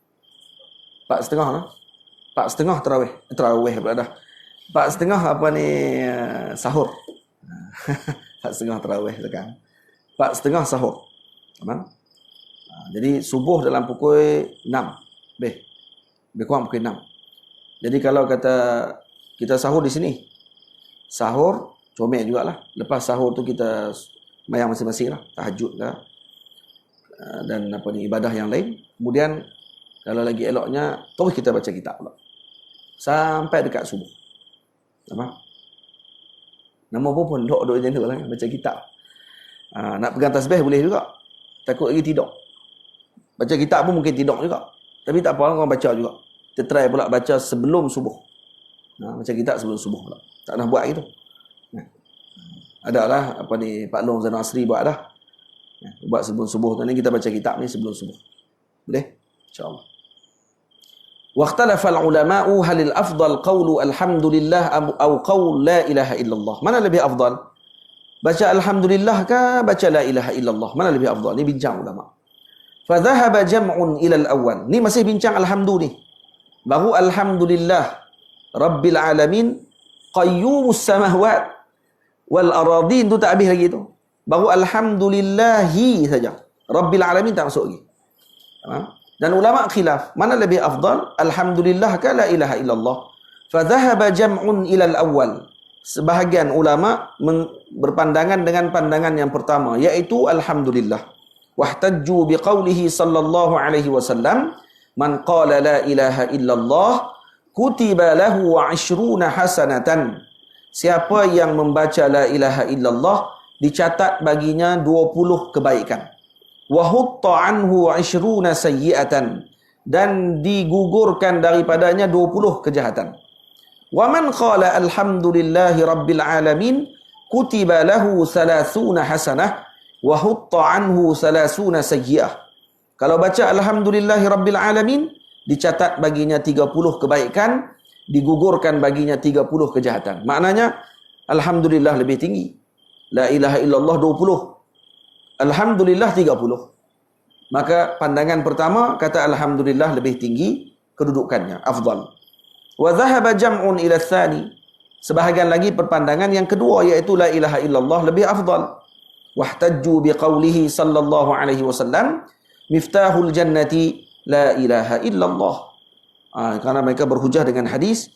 4.30 lah. 4.30 tarawih. Tarawih pula dah. 4.30 sahur. 4.30 tarawih sekarang. 4.30 sahur. Jadi subuh dalam pukul 6. Lebih kurang pukul 6. Jadi kalau kata kita sahur di sini, sahur comel jugalah. Lepas sahur tu kita mayang masing-masing lah, tahajud lah, dan ibadah yang lain. Kemudian kalau lagi eloknya terus kita baca kitab pula sampai dekat subuh. Nama pun duduk macam tu lah, baca kitab. Nak pegang tasbih boleh juga, takut lagi tidur. Baca kitab pun mungkin tidur juga, tapi tak apa, orang baca juga. Kita try pula baca sebelum subuh. Baca kitab sebelum subuh pula. Tak nak buat gitu. Adalah Pak Long Zainal Asri buat dah. Buat sebelum subuh tu ni kita baca kitab ni sebelum subuh. Boleh? InsyaAllah. Waqtalafa al-ulama'u halil afdal qawlu alhamdulillah aw qawl la ilaha illallah. Mana lebih afdal? Baca alhamdulillah ke baca la ilaha illallah? Mana lebih afdal? Ni bincang ulama. Fa dhahaba jam'un ila al-awwal. Ni masih bincang alhamdulillah ni. Baru alhamdulillah rabbil alamin qayyumus samawat wal aradin tu tak habis lagi tu. Baru alhamdulillahi saja. Rabbil alamin tak masuk lagi. Dan ulama khilaf, mana lebih afdal? Alhamdulillah ke la ilaha illallah? Fa dhahaba jam'un ila al-awwal. Sebahagian ulama berpandangan dengan pandangan yang pertama, iaitu alhamdulillah. Wahtajju biqaulihi sallallahu alaihi wasallam, man qala la ilaha illallah kutiba lahu 20 hasanatan. Siapa yang membaca la ilaha illallah dicatat baginya 20 kebaikan. Wa hutta anhu 20 sayyi'atan, dan digugurkan daripadanya 20 kejahatan. Wa man qala alhamdulillahi rabbil alamin kutiba lahu 30 hasanah wa hutta anhu 30 sayyi'ah. Kalau baca alhamdulillahi rabbil alamin, dicatat baginya 30 kebaikan, digugurkan baginya 30 kejahatan. Maknanya alhamdulillah lebih tinggi. La ilaha illallah 20. Alhamdulillah 30. Maka pandangan pertama kata alhamdulillah lebih tinggi kedudukannya, afdal. Wa dhahaba jam'un ila tsani. Sebahagian lagi perpandangan yang kedua, iaitu la ilaha illallah lebih afdal. Wahtajju biqaulihi sallallahu alaihi wasallam miftahul jannati la ilaha illallah. Karena mereka berhujah dengan hadis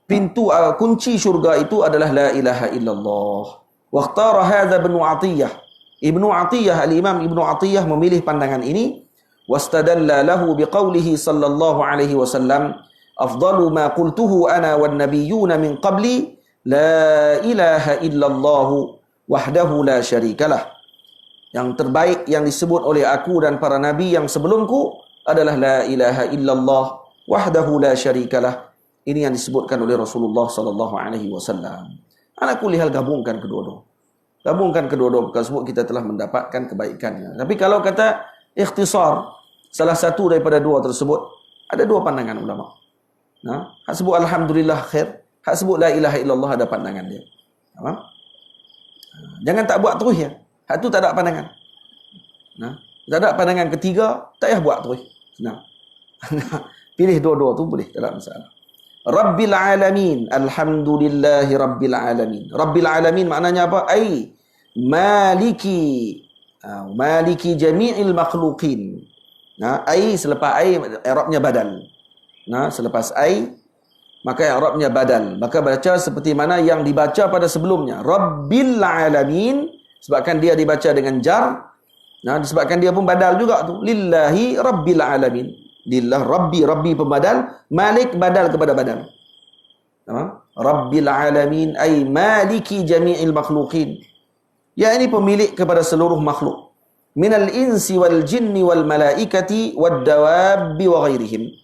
pintu kunci syurga itu adalah la ilaha illallah. Waqtara hadza Ibnu Atiyah. Ibnu Atiyah, al-Imam Ibnu Atiyah memilih pandangan ini. Wastadalla lahu biqaulihi sallallahu alaihi wasallam afdalu ma qultuhu ana wan nabiyyuna min qabli la ilaha illallah wahdahu la syarikalah. Yang terbaik yang disebut oleh aku dan para nabi yang sebelumku adalah la ilaha illallah wahdahu la syarikalah. Ini yang disebutkan oleh Rasulullah sallallahu alaihi wasallam. Ala kulli hal gabungkan kedua-dua. Gabungkan kedua-dua tersebut kita telah mendapatkan kebaikannya. Tapi kalau kata ikhtisar salah satu daripada dua tersebut, ada dua pandangan ulama. Hak sebut alhamdulillah khair, hak sebut la ilaha illallah ada pandangan dia. Faham? Jangan tak buat terus ya. Hak tu tak ada pandangan. Tak ada pandangan ketiga, tak payah buat terus. Senang. Pilih dua-dua tu boleh, tak ada masalah. Rabbil alamin, alhamdulillahi rabbil alamin. Rabbil alamin maknanya apa? Ai maliki, maliki jami'il makhluqin. Ai selepas ai i'rabnya badal. Selepas ai maka i'rabnya badal. Maka baca seperti mana yang dibaca pada sebelumnya. Rabbil alamin, sebabkan dia dibaca dengan jar. Disebabkan dia pun badal juga tu. Lillahi rabbil alamin. Lillah rabbi pembadal, malik badal kepada badal. Rabbil alamin ay maliki jami'il makhluqin. Ya, ini pemilik kepada seluruh makhluk. Minal insi wal jinni wal malaikati wad dawabi wa ghairihim.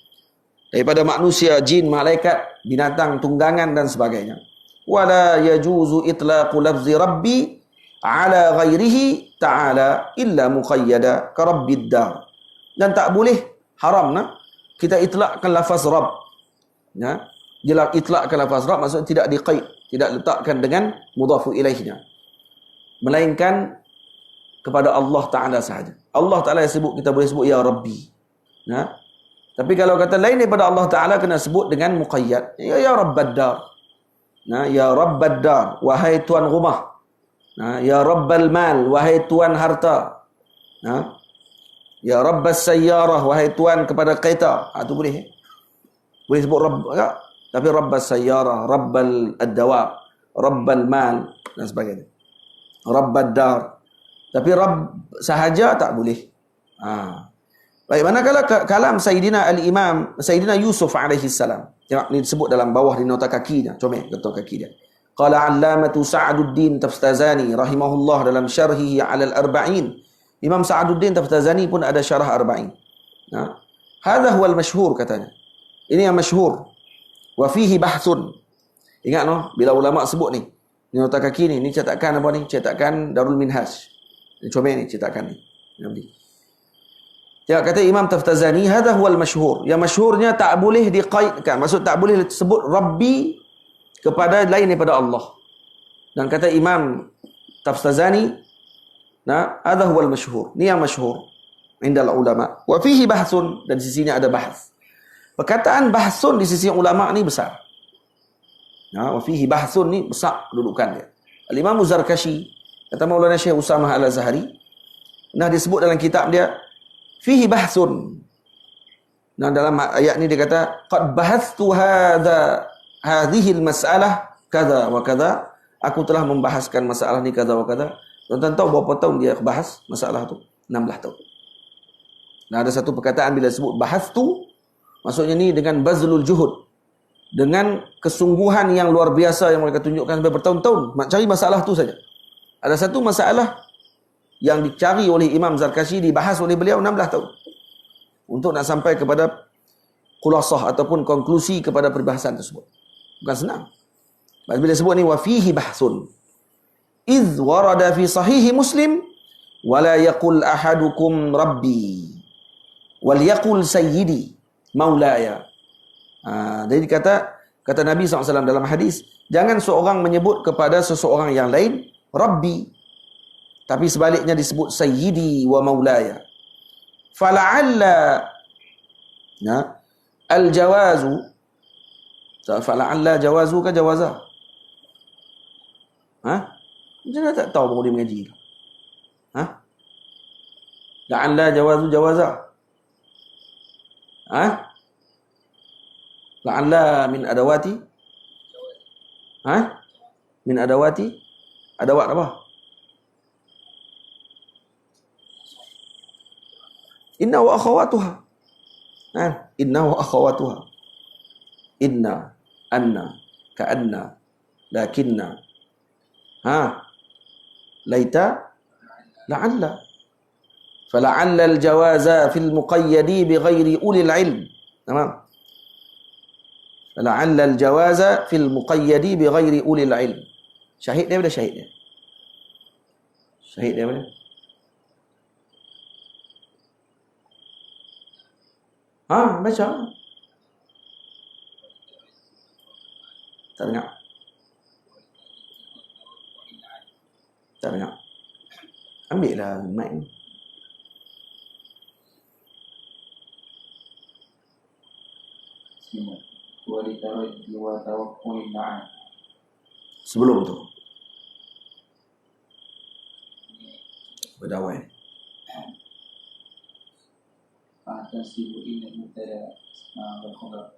Daripada manusia, jin, malaikat, binatang, tunggangan dan sebagainya. Wala yajuzu itlaqu lafzi rabbi ala ghairihi ta'ala illa muqayyada ka rabbid dar. Dan tak boleh, haram kita itlakkan lafaz Rabb. Dia itlakkan lafaz Rabb maksudnya tidak diqaid, tidak letakkan dengan mudhafu ilaihnya, melainkan kepada Allah Ta'ala sahaja. Allah Ta'ala yang sebut, kita boleh sebut ya Rabbi. Tapi kalau kata lain daripada Allah Ta'ala, kena sebut dengan muqayyad. Ya Rabbad Dar. Ya Rabbad Dar, wahai tuan rumah. Ya Rabbal Mal, wahai tuan harta. Ya Rabbas Sayyarah, wahai tuan kepada kereta. Itu boleh. Boleh sebut Rabb tak? Tapi Rabbas Sayyarah, Rabbal Ad-Dawab, Rabbal Mal dan sebagainya. Rabbad Dar. Tapi Rabb sahaja tak boleh. Baik, manakala kalam Sayyidina Al-Imam Sayyidina Yusuf alaihi salam. Tengok ni disebut dalam bawah di nota kakinya. Comel nota kaki dia. Qala 'Allamatu Sa'aduddin Taftazani rahimahullah dalam syarhihi 'ala al-arba'in. Imam Sa'aduddin Taftazani pun ada syarah arba'in. Hadha huwa al-mashhur katanya. Ini yang masyhur. Wa fihi bahthun. Ingat bila ulama sebut ni nota kaki ni cetakan apa ni? Cetakan Darul Minhaj. Ini comel ni cetakan ni. Ya, kata Imam Taftazani, hadha huwa al-mashhur. Yang masyhurnya tak boleh diqaidkan. Maksud tak boleh sebut Rabbi kepada lain daripada Allah. Dan kata Imam Taftazani, hadha huwa al-mashhur. Ni yang masyhur indal ulama. Wa fihi bahthun, dan di sisinya ada bahas. Perkataan bahthun di sisi ulama ni besar. Wa fihi bahthun ni besar kedudukan dia. Al-Imam Zarkashi, kata Maulana Syekh Usamah Al-Azhari, disebut dalam kitab dia fihi bahthun. Dalam ayat ni dia kata qad bahathtu hadhihi al-mas'alah kadza wa kadza. Aku telah membahaskan masalah ni kadza wa kadza. Tuan-tuan tahu berapa tahun dia bahas masalah tu? 16 tahun. Ada satu perkataan bila sebut bahas tu, maksudnya ni dengan bazlul juhud, dengan kesungguhan yang luar biasa yang mereka tunjukkan sampai bertahun-tahun nak cari masalah tu saja. Ada satu masalah yang dicari oleh Imam Zarkashi, dibahas oleh beliau 16 tahun untuk nak sampai kepada khulasah ataupun konklusi kepada perbahasan tersebut. Bukan senang. Bila sebut ni wa fihi bahsun. Idh warada fi sahihi Muslim wala yaqul ahadukum rabbi wal yaqul sayyidi maulaya. Jadi kata Nabi SAW dalam hadis, jangan seorang menyebut kepada seseorang yang lain rabbi, tapi sebaliknya disebut sayyidi wa maulaya. Fala'alla al-jawazu, fala'alla jawazu ke jawaza? Macam mana tak tahu baru dia mengaji? La'alla jawazu jawaza? La'alla min adawati? Min adawati? Adawat apa? Inna wa akhawatuha. Inna wa akhawatuha. Inna, anna, ka'anna, lakinna. Laita, la'alla. Fala'alla al-jawaza fil muqayyadi bighairi ulil ilm. Tamam. Fala'alla al-jawaza fil muqayyadi bighairi ulil ilm. Syahid dia, syahid dia. Syahid dia mana? Baca. Tak dengar. Tak dengar. Ambil lah mic ni. Sebelum tu berdawai. Tasibu ila mubtada wal khabar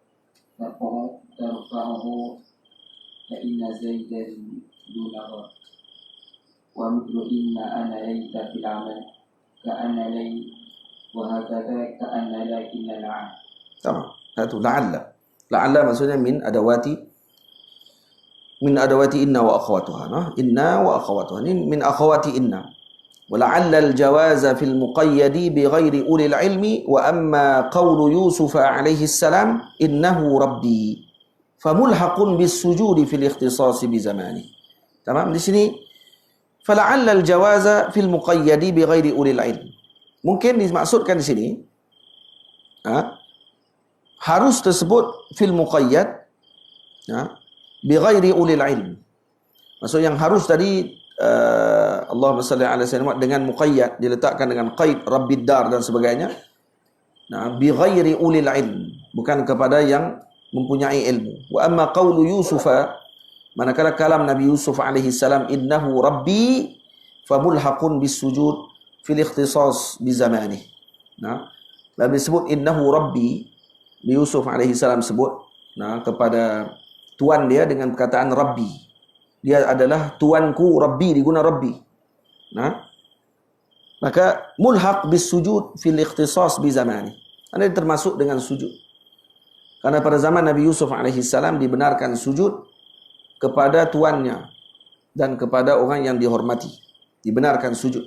tarfa'uhu fa inna zaidan dunagha wa mithlu inna ana layta fil amal ka anna lay wa hakadha ka anna lakinna la'an. Tamam. Satu la'alla. La'alla maksudnya min adawati inna wa akhawatuha. Inna wa akhawatuha. Ini min akhawati inna. ولعل الجواز في المقيد بغير أولي العلم وأما قول يوسف عليه السلام إنه ربي فملحق بالسجود في الاختصاص بزمانه. تمام di sini فلعل الجواز في المقيد بغير أولي العلم. Mungkin dimaksudkan di sini harus tersebut fil muqayyad bighairi ulil ilm. Maksud yang harus tadi Allahumma salli ala sayyidina dengan muqayyad, diletakkan dengan qaid rabbid dar dan sebagainya. Bi ghairi ulil ilm, bukan kepada yang mempunyai ilmu. Wa amma qawlu Yusufa, manakala kalam Nabi Yusuf alaihi salam innahu rabbi famulhaqun bis sujud fil ikhtisas bi zamanihi. Lalu disebut innahu rabbi, Yusuf alaihi salam sebut kepada tuan dia dengan perkataan rabbi. Dia adalah tuanku, Rabbi, diguna Rabbi. Maka mulhaq bis sujud fil ikhtisas bi zamani. Ini termasuk dengan sujud. Karena pada zaman Nabi Yusuf alaihi salam dibenarkan sujud kepada tuannya dan kepada orang yang dihormati. Dibenarkan sujud.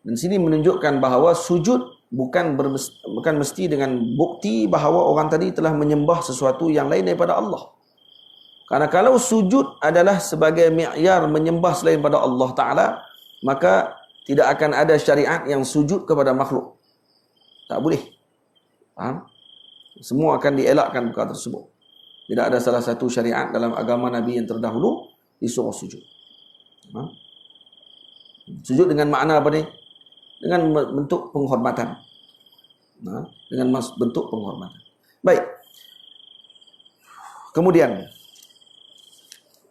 Dan sini menunjukkan bahawa sujud bukan mesti dengan bukti bahawa orang tadi telah menyembah sesuatu yang lain daripada Allah. Karena kalau sujud adalah sebagai mi'yar menyembah selain pada Allah Ta'ala, maka tidak akan ada syariat yang sujud kepada makhluk. Tak boleh. Faham? Semua akan dielakkan perkara tersebut. Tidak ada salah satu syariat dalam agama Nabi yang terdahulu disuruh sujud. Sujud dengan makna apa ni? Dengan bentuk penghormatan. Dengan bentuk penghormatan. Baik. Kemudian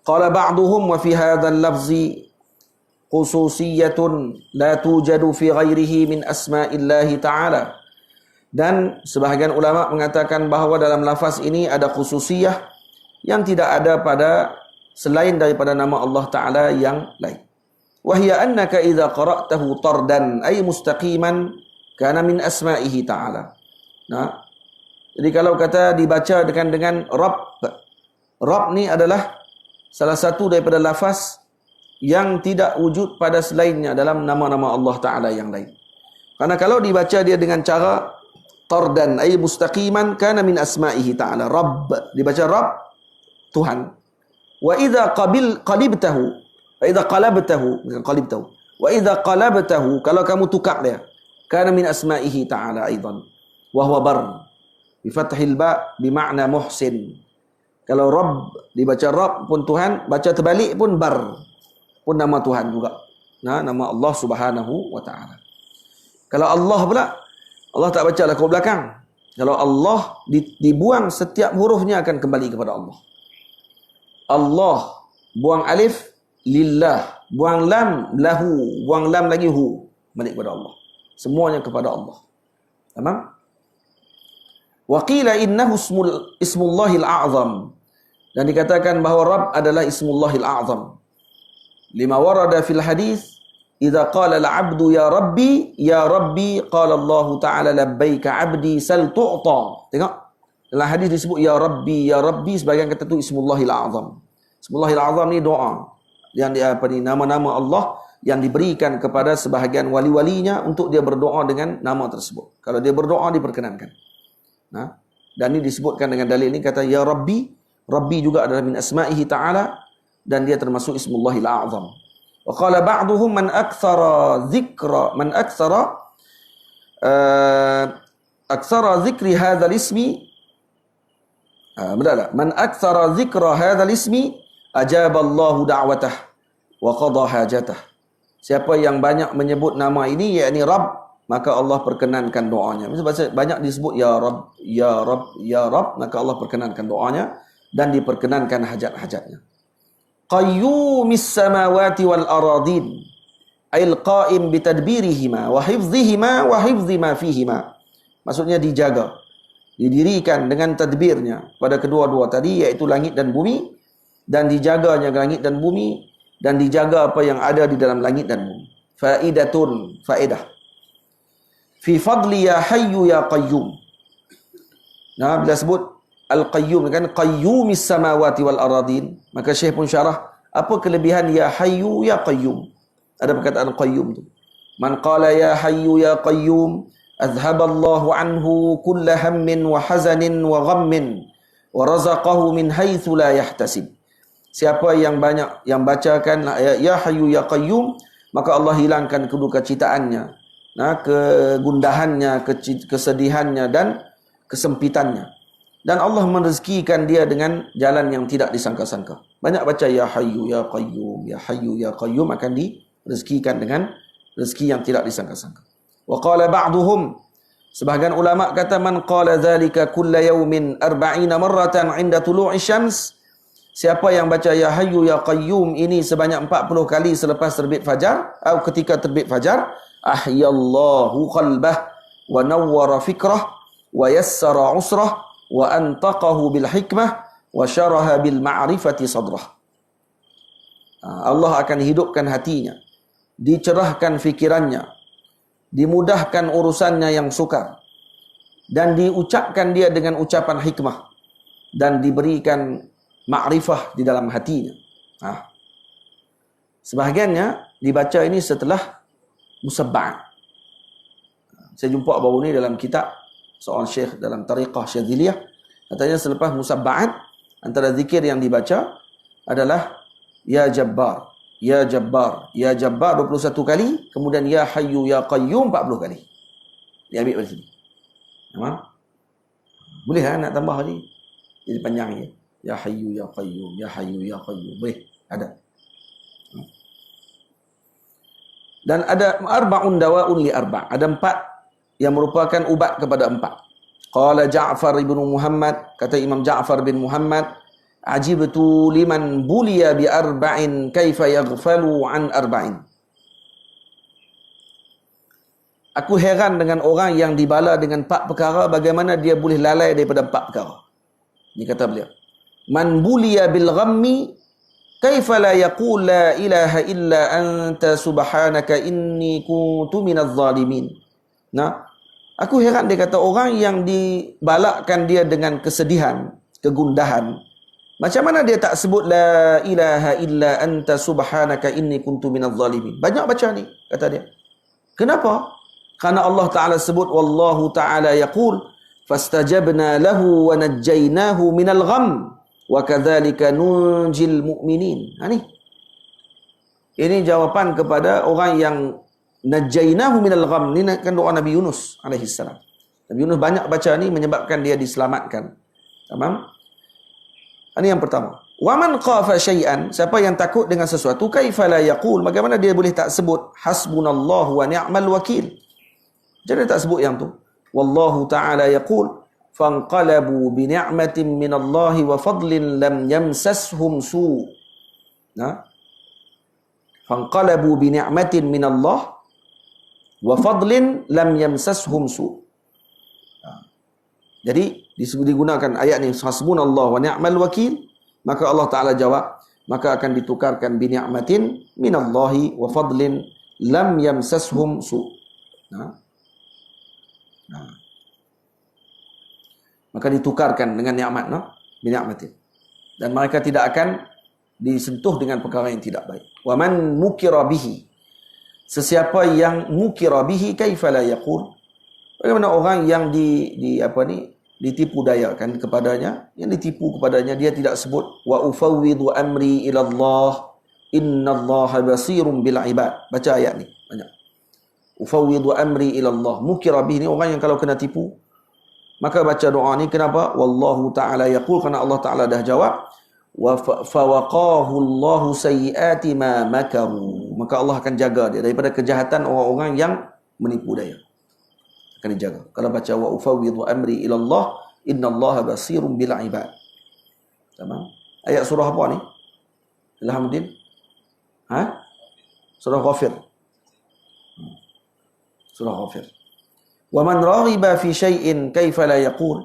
qala ba'duhum wa fi hadzal lafzi khususiyatun la tujadu fi ghairihi min asma'illahi ta'ala. Dan sebahagian ulama mengatakan bahawa dalam lafaz ini ada khususiyah yang tidak ada pada selain daripada nama Allah Ta'ala yang lain. Wa hiya annaka idza qara'tahu tardan ay mustaqiman kana min asma'ihi ta'ala. Jadi kalau kata dibaca dengan Rabb ni adalah salah satu daripada lafaz yang tidak wujud pada selainnya dalam nama-nama Allah Ta'ala yang lain. Karena kalau dibaca dia dengan cara tardan ay mustaqiman kana min asma'ihi ta'ala. Rabb, dibaca Rabb, Tuhan. Wa idza qalibtahu, wa idza qalabtahu, bukan qalibtahu. Wa idza qalabtahu, kalau kamu tukar dia, kana min asma'ihi ta'ala aidan. Wa huwa bar. Bi fathil ba bermakna muhsin. Kalau Rabb dibaca Rabb pun Tuhan, baca terbalik pun bar, pun nama Tuhan juga. Nah, nama Allah Subhanahu wa taala. Kalau Allah pula, Allah tak baca laku belakang. Kalau Allah dibuang, setiap hurufnya akan kembali kepada Allah. Allah, buang alif, lillah, buang lam, lahu, buang lam lagi hu, balik kepada Allah. Semuanya kepada Allah. Tamam? Wa qila innahu ismullahil a'zam. Dan dikatakan bahawa Rabb adalah ismullahil a'zam. Lima warada fil hadis, idza qala al-'abdu ya rabbi qala Allah taala labbaika 'abdi sal tu'ta. Tengok, dalam hadis disebut ya rabbi, sebagian kata tu ismullahil a'zam. Ismullahil a'zam ni doa yang nama-nama Allah yang diberikan kepada sebahagian wali-walinya untuk dia berdoa dengan nama tersebut. Kalau dia berdoa diperkenankan. Nah, dan ini disebutkan dengan dalil ini, kata ya rabbi juga adalah min asma'ihi ta'ala, dan dia termasuk ismullahil a'zam. Wa qala ba'duhum man aktsara zikri hadzal ismi man aktsara zikra hadzal ismi ajaba Allahu da'watah wa qada hajatah. Siapa yang banyak menyebut nama ini, yakni Rabb, maka Allah perkenankan doanya. Maksudnya banyak disebut ya Rabb, ya Rabb, ya Rabb, maka Allah perkenankan doanya dan diperkenankan hajat-hajatnya. Qayyumis samawati wal aradin, ail qa'im bitadbirihima wa hifzihima wa hifzi ma fihima. Maksudnya dijaga, didirikan dengan tadbirnya pada kedua-dua tadi, iaitu langit dan bumi, dan dijaganya langit dan bumi, dan dijaga apa yang ada di dalam langit dan bumi. Faidatun, faedah. Fi fadli ya hayyu ya qayyum. Nah, bila sebut Al-Qayyum kan, qayyumis samawati wal aradin, maka Syekh pun syarah apa kelebihan ya hayyu ya qayyum. Ada perkataan qayyum tu. Man qala ya hayyu ya qayyum azhaballahu anhu kulla hammin wa hazanin wa ghammin wa razaqahu min haitsu la yahtasib. Siapa yang banyak yang bacakan ya hayyu ya qayyum, maka Allah hilangkan kedukacitaannya, nah, kegundahannya, kesedihannya dan kesempitannya. Dan Allah merezekikan dia dengan jalan yang tidak disangka-sangka. Banyak baca ya hayyu ya qayyum, ya hayyu ya qayyum, akan direzekikan dengan rezeki yang tidak disangka-sangka. Wa qala ba'duhum, sebahagian ulama kata man qala dzalika kulla yawmin 40 marratan 'inda tulu'i syams. Siapa yang baca ya hayyu ya qayyum ini sebanyak 40 kali selepas terbit fajar atau ketika terbit fajar, ahyallahu qalbah wa nawwara fikrah wa yassara usrah wa antaqahu bil hikmah wa syaraha bil ma'rifati sadrah. Allah akan hidupkan hatinya, dicerahkan fikirannya, dimudahkan urusannya yang sukar, dan diucapkan dia dengan ucapan hikmah, dan diberikan ma'rifah di dalam hatinya. Sebahagiannya dibaca ini setelah musabba'at. Saya jumpa baru ni dalam kitab seorang syekh dalam tariqah Syadziliyah, katanya selepas musabba'at antara zikir yang dibaca adalah ya Jabbar, ya Jabbar, ya Jabbar 21 kali, kemudian ya Hayyu ya Qayyum 40 kali. Diambil dari sini. Boleh nak tambah lagi? Jadi panjang ya. Ya Hayyu ya Qayyum, ya Hayyu ya Qayyum. Boleh, ada. Dan ada arba'un dawa'un li arba'. Ada 4 yang merupakan ubat kepada 4. Qala Ja'far ibn Muhammad, kata Imam Ja'far bin Muhammad, ajibtu liman buliya bi arba'in kaifa yaghfalu an arba'in. Aku heran dengan orang yang dibala dengan 4 perkara, bagaimana dia boleh lalai daripada 4 perkara. Ini kata beliau. Man buliya bil ghammi kaifa la yaqul la ilaha illa anta subhanaka inni kuntu minadh zalimin. Nah, aku heran, dia kata orang yang dibalakkan dia dengan kesedihan, kegundahan, macam mana dia tak sebut la ilaha illa anta subhanaka inni kuntu minadh zalimin. Banyak baca ni, kata dia. Kenapa? Karena Allah Ta'ala sebut wallahu ta'ala yaqul fastajabna lahu wa najjaynahu minal gham wa kadzalika nunjil mu'minin. Ni. Ini jawapan kepada orang yang najainahu minal gham. Ni kan doa Nabi Yunus alaihi salam. Nabi Yunus banyak baca ni menyebabkan dia diselamatkan. Tamam? Ini yang pertama. Wa man khafa syai'an, siapa yang takut dengan sesuatu, kaifa la yaqul, bagaimana dia boleh tak sebut hasbunallahu wa ni'mal wakil? Jadi tak sebut yang tu. Wallahu ta'ala yaqul fanqalabu bi ni'matin minallahi wa fadlin lam yamsashum su. Nah. Fanqalabu bi ni'matin minallah wa fadlin lam yamsashum su. Jadi digunakan ayat ni hasbunallahu wa ni'mal wakil. Maka Allah Ta'ala jawab, maka akan ditukarkan bi ni'matin minallahi wa fadlin lam yamsashum su. Maka ditukarkan dengan nikmat, bi ni'matin. Dan mereka tidak akan disentuh dengan perkara yang tidak baik. Wa man mukira bihi, sesiapa yang mukira bihi kaifa la yaqul, bagaimana orang yang ditipu dayakan kepadanya, yang ditipu kepadanya, dia tidak sebut wa ufawwidu amri ila Allah innallaha basirun bil ibad. Baca ayat ni banyak. Ufawwidu amri ila Allah. Mukira bihi ni orang yang kalau kena tipu, maka baca doa ni. Kenapa? Wallahu ta'ala yaqul, kerana Allah Ta'ala dah jawab wa fawaqahu Allahu sayyiati ma makaru. Maka Allah akan jaga dia daripada kejahatan orang-orang yang menipu daya. Akan dijaga. Kalau baca wa ufawwidu amri ila Allah innallaha basirun bil ibad. Tamam? Ayat surah apa ni? Alhamdulillah. Surah Ghafir. Surah Ghafir. Wa man raghiba fi syai'in kaifa la yaqul.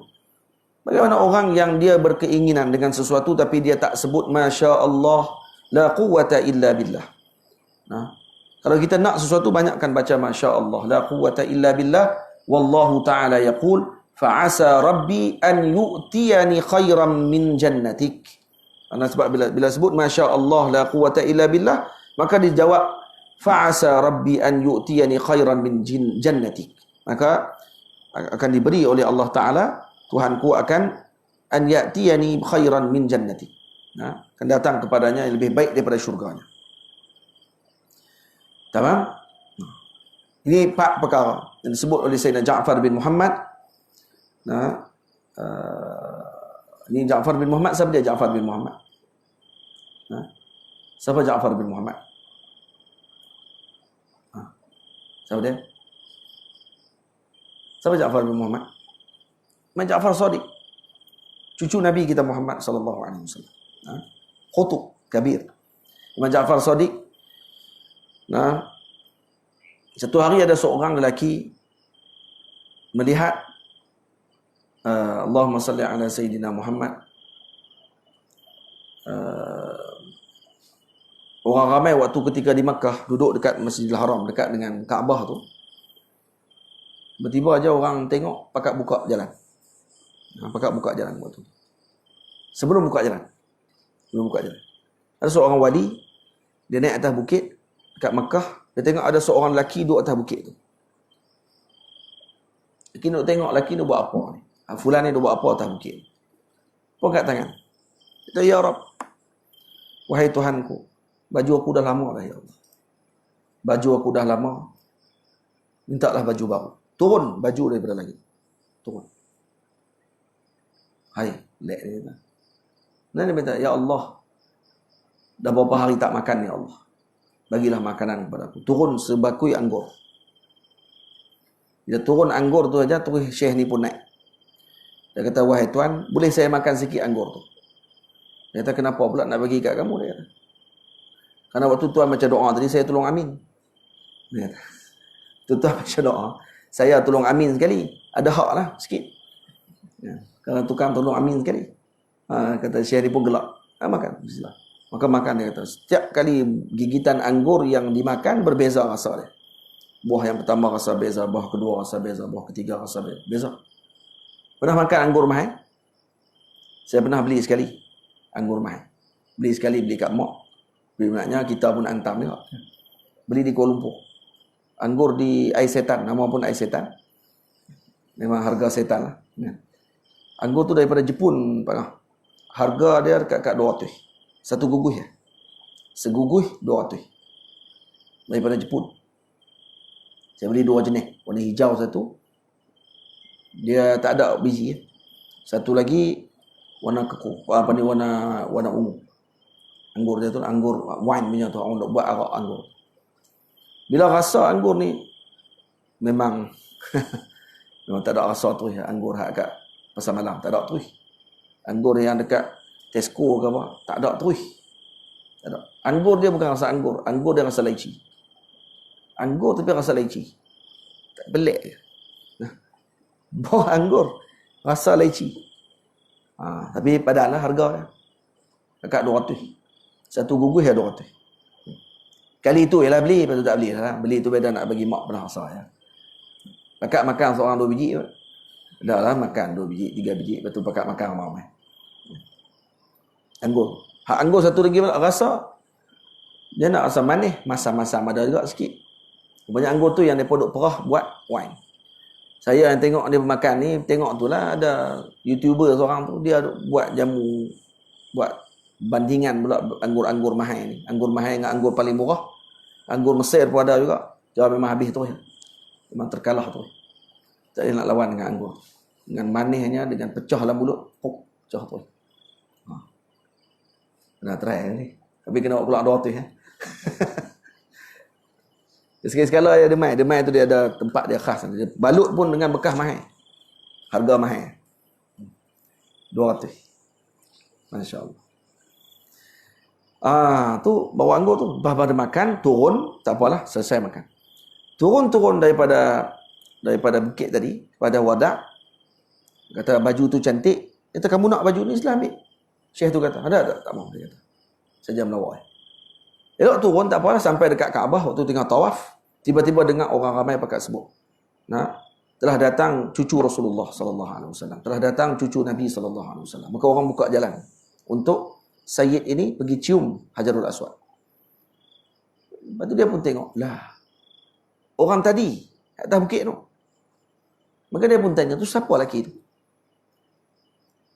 Bagaimana orang yang dia berkeinginan dengan sesuatu tapi dia tak sebut masya-Allah la quwwata illa billah. Kalau kita nak sesuatu banyakkan baca masya-Allah la quwwata illa billah. Wallahu ta'ala yaqul fa'asa rabbi an yu'tiyani khairan min jannatik. Karena sebab bila sebut masya-Allah la quwwata illa billah, maka dijawab fa'asa rabbi an yu'tiyani khairan min jannatik. Maka akan diberi oleh Allah Ta'ala, Tuhanku akan an ya'tiyani khairan min jannatik. Akan datang kepadanya yang lebih baik daripada syurganya. Tamam? Ini 4 perkara yang disebut oleh Sayyidina Ja'far bin Muhammad. Ini Ja'far bin Muhammad. Siapa dia Ja'far bin Muhammad? Siapa Ja'far bin Muhammad? Siapa dia? Siapa Ja'far bin Muhammad? Imam Ja'far Shadiq, cucu Nabi kita Muhammad sallallahu alaihi wasallam. Khutub kabir. Imam Ja'far Shadiq. Satu hari ada seorang lelaki melihat Allahumma salli ala Sayyidina Muhammad, orang ramai waktu ketika di Makkah duduk dekat Masjidil Haram, dekat dengan Kaabah tu. Tiba-tiba aja orang tengok pakat buka jalan. Pakat buka jalan waktu tu. Sebelum buka jalan. Ada seorang wali, dia naik atas bukit dekat Makkah. Dia tengok ada seorang lelaki duduk atas bukit tu. Lelaki nak tengok lelaki ni buat apa ni. Fulan ni dia buat apa atas bukit ni. Angkat tangan. Kata, ya Rab, wahai Tuhanku, baju aku dah lama dah ya Allah. Baju aku dah lama. Mintalah baju baru. Turun baju daripada langit. Turun. Hai, lek ni. Dan dia minta, ya Allah, dah berapa hari tak makan ya Allah. Bagilah makanan kepada aku. Turun sebakui anggur. Bila turun anggur tu aja, terus Syekh ni pun naik. Dia kata, wahai Tuan, boleh saya makan sikit anggur tu? Dia kata, kenapa pula nak bagi kat kamu? Dia kata, karena waktu Tuan baca doa tadi, saya tolong amin. Dia kata, Tuan baca doa, saya tolong amin sekali. Ada hak lah sikit. Kalau tukang tolong amin sekali. Kata Syekh ni pun gelak. Makan. Bismillah. Maka makan, dia kata, setiap kali gigitan anggur yang dimakan berbeza rasa dia. Buah yang pertama rasa beza, buah kedua rasa beza, buah ketiga rasa beza. Pernah makan anggur mahal? Saya pernah beli sekali anggur mahal. Beli sekali, beli kat mak. Maknanya kita pun hantam juga. Beli di Kuala Lumpur. Anggur di air setan, nama pun air setan. Memang harga setan lah. Anggur tu daripada Jepun, Pak. harga dia dekat 200. Satu gugus ya. Segugus 200. Daripada Jepun. Saya beli 2 jenis. Warna hijau satu. Dia tak ada biji ya. Satu lagi warna warna ungu. Anggur dia tu anggur wine punya tu, orang nak buat arak anggur. Bila rasa anggur ni memang memang tak ada rasa tu ya, anggur hak kat pasar malam tak ada terus. Anggur yang dekat Tesco ke apa, tak ada terus. Tak ada. Anggur dia bukan rasa anggur, anggur dia rasa lychee. Anggur tapi rasa lychee. Tak pelik dia. Buah anggur rasa lychee. Tapi padahallah harga dia. Dekat 200. Satu gugus ya 200. Kali itu ialah beli, lepas tu tak beli lah. Beli tu beda nak bagi mak pernah rasa ya. Pakat makan seorang 2 biji. Dah lah makan 2 biji, 3 biji. Lepas tu pakat makan ramai. Anggur. Hak anggur satu lagi rasa. Dia nak rasa manis. Masam-masam ada juga sikit. Banyak anggur tu yang dia duk perah buat wine. Saya yang tengok dia makan ni, tengok tu lah ada YouTuber seorang tu. Dia buat jamu, buat bandingan pula anggur-anggur mahal ni. Anggur mahal dengan anggur paling murah. Anggur Mesir pun ada juga. Jawab memang habis tu. Memang terkalah tu. Tak ada nak lawan dengan anggur. Dengan manisnya, dengan pecah dalam mulut. Pecah tu. Nak try ni. Tapi kena pula 200 ya. Sekali-sekala ya demai. Demai tu dia ada tempat dia khas. Dia balut pun dengan bekas mahal. Harga mahal. 200. Masya Allah. Tu bawa anggur tu. Pada makan, turun. Tak apalah, selesai makan. Turun daripada bukit tadi. Pada wadah. Kata baju tu cantik. Kata kamu nak baju ni sila ambil. Syekh tu kata, ada tak mau. Dia kata. Saja melawak. Elok turun tak apalah sampai dekat Kaabah waktu tengah tawaf, tiba-tiba dengar orang ramai pakat sebut. Telah datang cucu Rasulullah sallallahu alaihi wasallam. Telah datang cucu Nabi sallallahu alaihi wasallam. Maka orang buka jalan untuk Sayyid ini pergi cium Hajarul Aswad. Lepas tu dia pun tengok, lah orang tadi atas bukit tu. Maka dia pun tanya, tu siapa lelaki tu?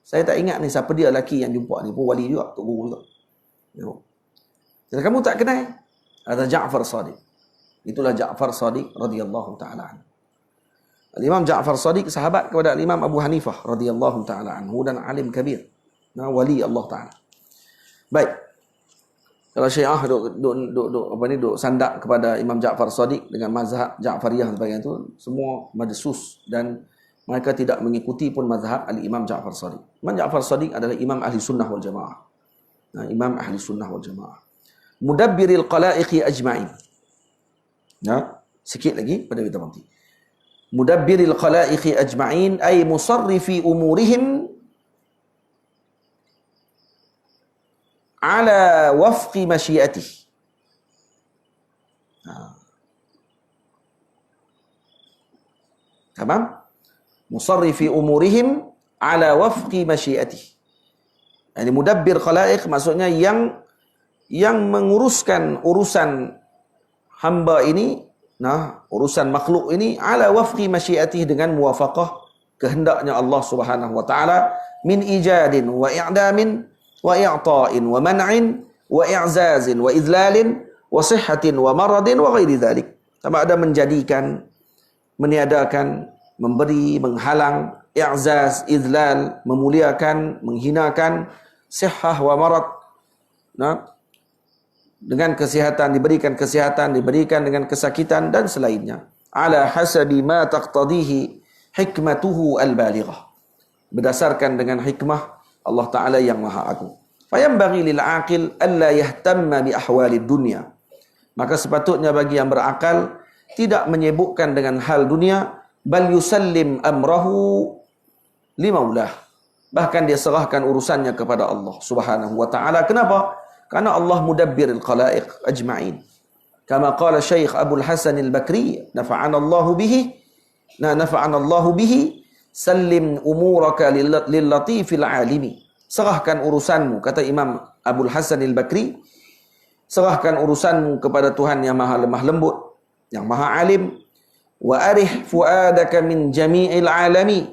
Saya tak ingat ni siapa dia lelaki yang jumpa ni, pun wali juga, tok guru juga. Tengok. Jadi, kamu tak kenal? Ada Ja'far Sadiq. Itulah Ja'far Sadiq radhiyallahu taala. Al-Imam Ja'far Sadiq sahabat kepada Al-Imam Abu Hanifah radhiyallahu taala anhu dan alim kabir. Wali Allah taala. Baik. Kalau Syiah duk sandak kepada Imam Ja'far Sadiq dengan mazhab Ja'fariyah dan sebagainya itu, semua madsus dan mereka tidak mengikuti pun mazhab Al-Imam Ja'far Sadiq. Imam Ja'far Sadiq adalah Imam Ahli Sunnah wal Jamaah. Imam Ahli Sunnah wal Jamaah. Mudabbiril qalaiqi ajma'in. Sikit lagi pada kita nanti. Mudabbiril qalaiqi ajma'in ay musarrifi umurihim ala wafqi masyiatih. Tamam? Musarrifi umurihim ala wafqi masyiatih. Yani mudabbir khalaiq maksudnya yang menguruskan urusan hamba ini, urusan makhluk ini ala wafqi masyiatih dengan muwafaqah kehendaknya Allah Subhanahu wa taala min ijadin wa i'damin wa i'ta'in wa man'in wa i'zazin wa idlalin wa sihhatin wa maradin wa ghairi dhalik. Sama ada menjadikan, meniadakan, memberi, menghalang, i'zaz, idlal, memuliakan, menghinakan, sihhah wa marad. Dengan kesihatan, diberikan dengan kesakitan dan selainnya. Ala hasabi ma taqtadihi hikmatuhu al-balighah. Berdasarkan dengan hikmah Allah Ta'ala yang maha agung. Fayambaghi lil aqil alla yahtamma bi ahwalid dunya. Maka sepatutnya bagi yang berakal tidak menyibukkan dengan hal dunia, bal yusallim amrahu li maulah. Bahkan dia serahkan urusannya kepada Allah Subhanahu wa taala. Kenapa? Karena Allah mudabbiril khalaiq ajma'in. Kama qala Syekh Abdul Hasan al-Bakri, nafa'ana Allahu bihi, sallim umuraka lil latifil alimi. Serahkan urusanmu, kata Imam Abdul Hasan al-Bakri, serahkan urusanmu kepada Tuhan yang maha lemah lembut, yang maha alim. Wa arih fuadaka min jami'il alami.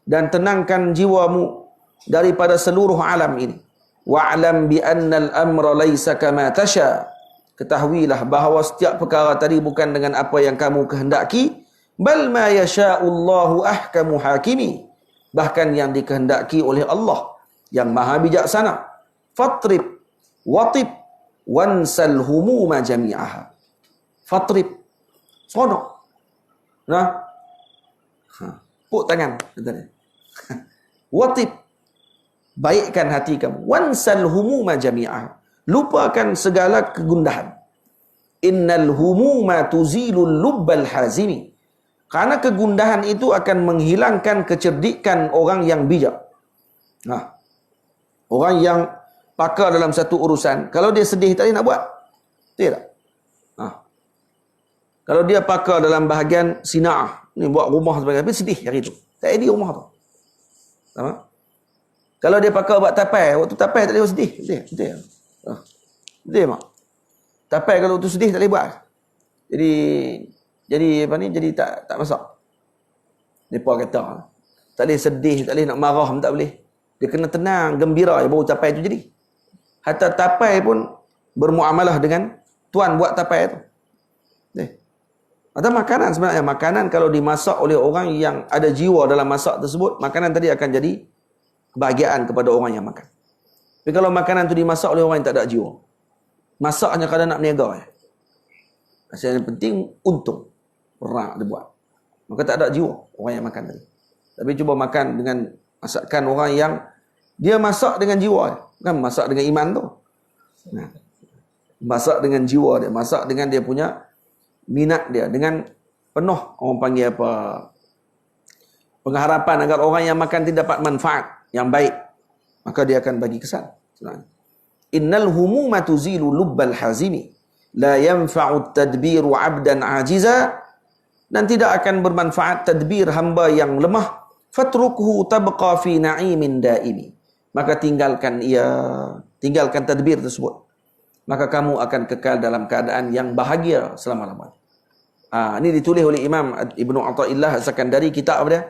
Dan tenangkan jiwamu, daripada seluruh alam ini. Wa'lam bi annal amra laysa kama tasha. Ketahuilah bahawa setiap perkara tadi bukan dengan apa yang kamu kehendaki, bal ma yasha'ullahu ahkamu hakimi. Bahkan yang dikehendaki oleh Allah yang maha bijaksana. Fatrib watib wansal humuma jami'aha. Fatrib, seronok. Nah, puk tangan, kata dia. Watib, baikkan hati kamu. Wansal humuma jami'ah, lupakan segala kegundahan. Innal humuma tuzilul lubbal hazimi. Karena kegundahan itu akan menghilangkan kecerdikan orang yang bijak. Nah, orang yang pakar dalam satu urusan, kalau dia sedih tadi nak buat, tidak. Nah, kalau dia pakar dalam bahagian sina'ah, ni buat rumah sebagainya, tapi sedih hari itu, tak ada rumah tu. Sama? Kalau dia pakar buat tapai, waktu tapai tak boleh buat sedih. Sedih. Sedih mak. Tapai kalau waktu sedih tak boleh buat. Jadi apa ni? Jadi tak masak. Depa kata, tak boleh sedih, tak boleh nak marah pun tak boleh. Dia kena tenang, gembira baru tapai tu jadi. Hatta tapai pun bermuamalah dengan tuan buat tapai tu. Atau makanan sebenarnya. Makanan kalau dimasak oleh orang yang ada jiwa dalam masak tersebut, makanan tadi akan jadi kebahagiaan kepada orang yang makan. Tapi kalau makanan tu dimasak oleh orang yang tak ada jiwa, masak hanya kadang nak berniaga. Yang penting untung. Pernah dia buat. Maka tak ada jiwa orang yang makan tadi. Tapi cuba makan dengan masakan orang yang dia masak dengan jiwa. Kan masak dengan iman tu. Nah, masak dengan jiwa dia. Masak dengan dia punya minat dia. Dengan penuh orang panggil apa, pengharapan agar orang yang makan tidak dapat manfaat yang baik. Maka dia akan bagi kesan. Innal humuma tuzilu lubbal hazimi. La yanfa'u tadbiru abdan ajiza. Dan tidak akan bermanfaat tadbir hamba yang lemah. Fatrukhu tabqa fi na'imin daimi. Maka tinggalkan tadbir tersebut. Maka kamu akan kekal dalam keadaan yang bahagia selama-lamanya. Ini ditulis oleh Imam Ibnu Athaillah As-Sakandari, kitab apa dia?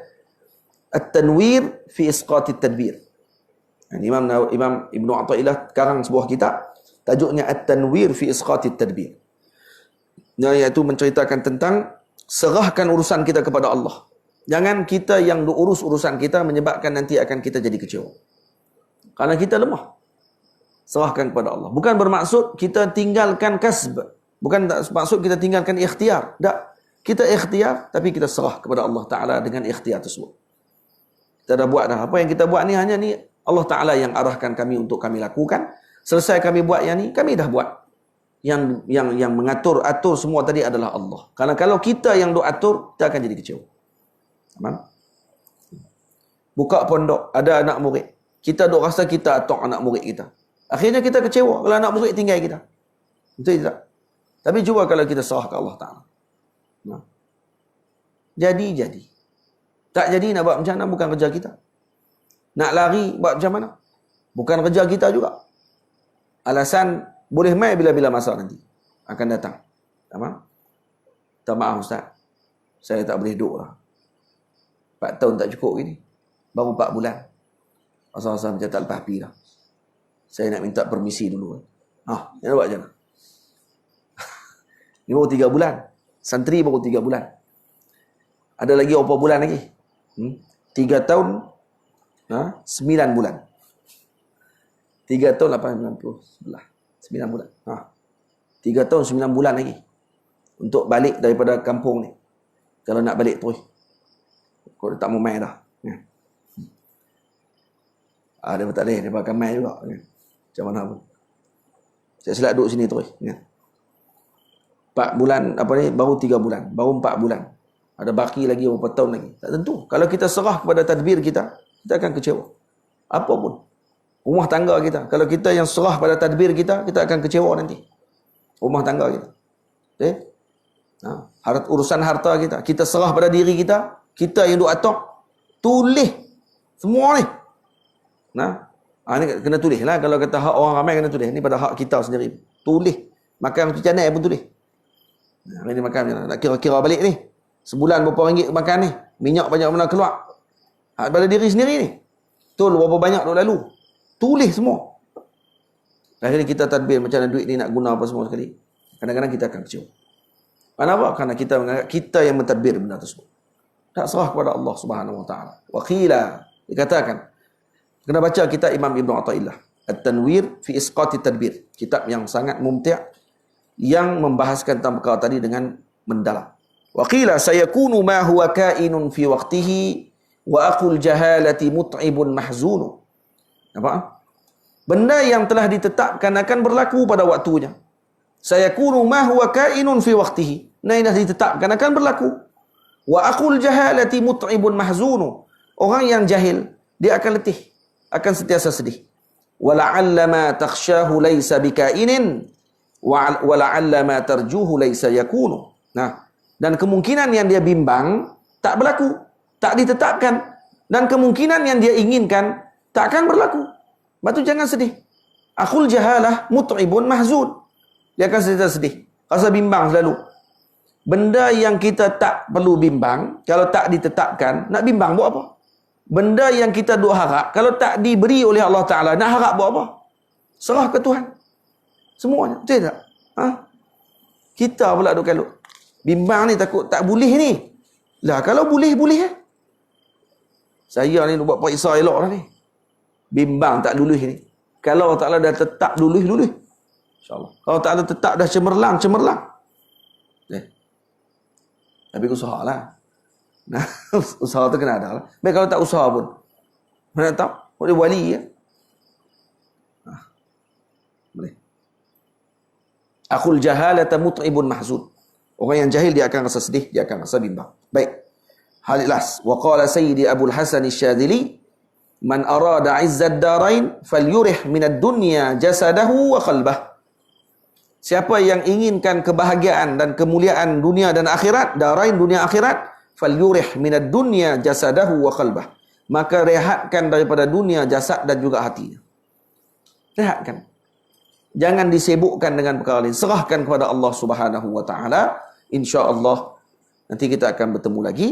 At-Tanwir fi Isqatit Tadbir. Imam Ibnu Athaillah karang sebuah kitab, tajuknya At-Tanwir fi Isqatit Tadbir. Iaitu menceritakan tentang serahkan urusan kita kepada Allah. Jangan kita yang urus urusan kita menyebabkan nanti akan kita jadi kecewa. Karena kita lemah. Serahkan kepada Allah. Bukan bermaksud kita tinggalkan kasb. Bukan maksud kita tinggalkan ikhtiar. Tak. Kita ikhtiar, tapi kita serah kepada Allah Ta'ala dengan ikhtiar tersebut. Kita dah buat dah. Apa yang kita buat ni hanya ni Allah Ta'ala yang arahkan kami untuk kami lakukan. Selesai kami buat yang ni, kami dah buat. Yang mengatur semua tadi adalah Allah. Karena kalau kita yang duk atur, kita akan jadi kecewa. Faham? Buka pondok, ada anak murid. Kita duk rasa kita atur anak murid kita. Akhirnya kita kecewa kalau anak murid tinggal kita. Betul tak? Tapi cuba kalau kita serah ke Allah Ta'ala. Jadi. Tak jadi nak buat macam mana, bukan kerja kita. Nak lari, buat macam mana? Bukan kerja kita juga. Alasan boleh mai bila-bila masa nanti akan datang. Faham? Tak, maaf Ustaz, saya tak boleh duduk lah. 4 tahun tak cukup gini. Baru 4 bulan. Asal-asal macam tak lepas api dah. Saya nak minta permisi dulu. Nak buat macam mana? Ni baru 3 bulan. Santri baru 3 bulan. Ada lagi berapa bulan lagi? 3 tahun 9 bulan. 3 tahun 8, 90, 9 bulan. 3 tahun 9 bulan lagi. Untuk balik daripada kampung ni. Kalau nak balik terus. Kau tak mau main dah. Dia tak boleh. Dia akan main juga. Macam mana pun. Saya silap duduk sini terus. 4 bulan, baru 3 bulan. Baru 4 bulan. Ada baki lagi berapa tahun lagi. Tak tentu. Kalau kita serah kepada tadbir kita, kita akan kecewa. Apa pun. Rumah tangga kita. Kalau kita yang serah pada tadbir kita, kita akan kecewa nanti. Rumah tangga kita. Okay? Urusan harta kita. Kita serah pada diri kita. Kita yang duk atok. Tulis. Semua ni. Ni kena tulis lah. Kalau kata hak orang ramai kena tulis. Ni pada hak kita sendiri. Tulis. Makan macam canai pun tulis. Hari ni makan macam mana. Nak kira-kira balik ni. Sebulan berapa ringgit makan ni. Minyak banyak mana keluar. Hak pada diri sendiri ni. Betul, berapa banyak duk lalu. Tulis semua. Akhirnya kita tadbir macam mana duit ni nak guna apa semua sekali. Kadang-kadang kita akan kecewa. Kenapa? Karena kita menganggap kita yang mentadbir benda tersebut. Tak serah kepada Allah Subhanahu Wa Taala. Wa qila, dikatakan, kena baca kitab Imam Ibn Athaillah, At-Tanwir fi Isqati Tadbir. Kitab yang sangat mumti' yang membahaskan tentang perkara tadi dengan mendalam. Wa qila sayakunu ma huwa kainun fi waqtihi wa aqul jahalati mut'ibun mahzunu. Apa? Benda yang telah ditetapkan akan berlaku pada waktunya. Sayakunu ma huwa kainun fi waqtihi. Nah, ini dah ditetapkan akan berlaku. Wa aqul jahalati mut'ibun mahzunu. Orang yang jahil, dia akan letih, akan sentiasa sedih. Wa la'alla ma takhshahu laysa bikainin wa la'alla ma tarjuhu laysa yakunu. Nah, dan kemungkinan yang dia bimbang tak berlaku, tak ditetapkan, dan kemungkinan yang dia inginkan tak akan berlaku. Sebab tu jangan sedih. Aqul jahalah mut'ibun mahzun. Dia akan sentiasa sedih, rasa bimbang selalu. Benda yang kita tak perlu bimbang, kalau tak ditetapkan, nak bimbang buat apa? Benda yang kita duk harap, kalau tak diberi oleh Allah Ta'ala, nak harap buat apa? Serah ke Tuhan. Semuanya. Betul tak? Ha? Kita pula duk kalut. Bimbang ni takut tak boleh ni. Lah kalau boleh, boleh eh. Saya ni buat periksa elok dah ni. Bimbang tak lulus ni. Kalau Allah Ta'ala dah tetap lulus, lulus. InsyaAllah. Kalau Allah Ta'ala tetap dah cemerlang, cemerlang. Tapi usahalah. Nah, usaha tu kena ada lah. Baik kalau tak usaha pun. Mana tahu? Boleh wali ya. Boleh. Aqul jahalata mut'ibun mahzun. Orang yang jahil dia akan rasa sedih, dia akan rasa bimbang. Baik. Halilas. Wa qala Sayyidi Abul Hasan Asy-Syadzili, man arada 'izzad darain falyurih minad dunya jasadahu wa qalbah. Siapa yang inginkan kebahagiaan dan kemuliaan dunia dan akhirat, darain dunia akhirat, falyurih minad dunya jasadahu wa qalbah. Maka rehatkan daripada dunia jasad dan juga hatinya. Rehatkan. Jangan disibukkan dengan perkara lain. Serahkan kepada Allah Subhanahu wa taala. Insya-Allah nanti kita akan bertemu lagi.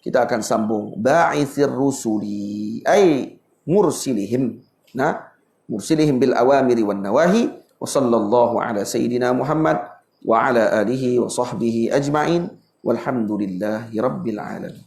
Kita akan sambung ba'itsir rusuli ay mursilihim. Nah, mursilihim bil awamiri wan nawahi. Wa sallallahu ala sayyidina Muhammad wa ala alihi wa sahbihi ajma'in. Walhamdulillahi rabbil alamin.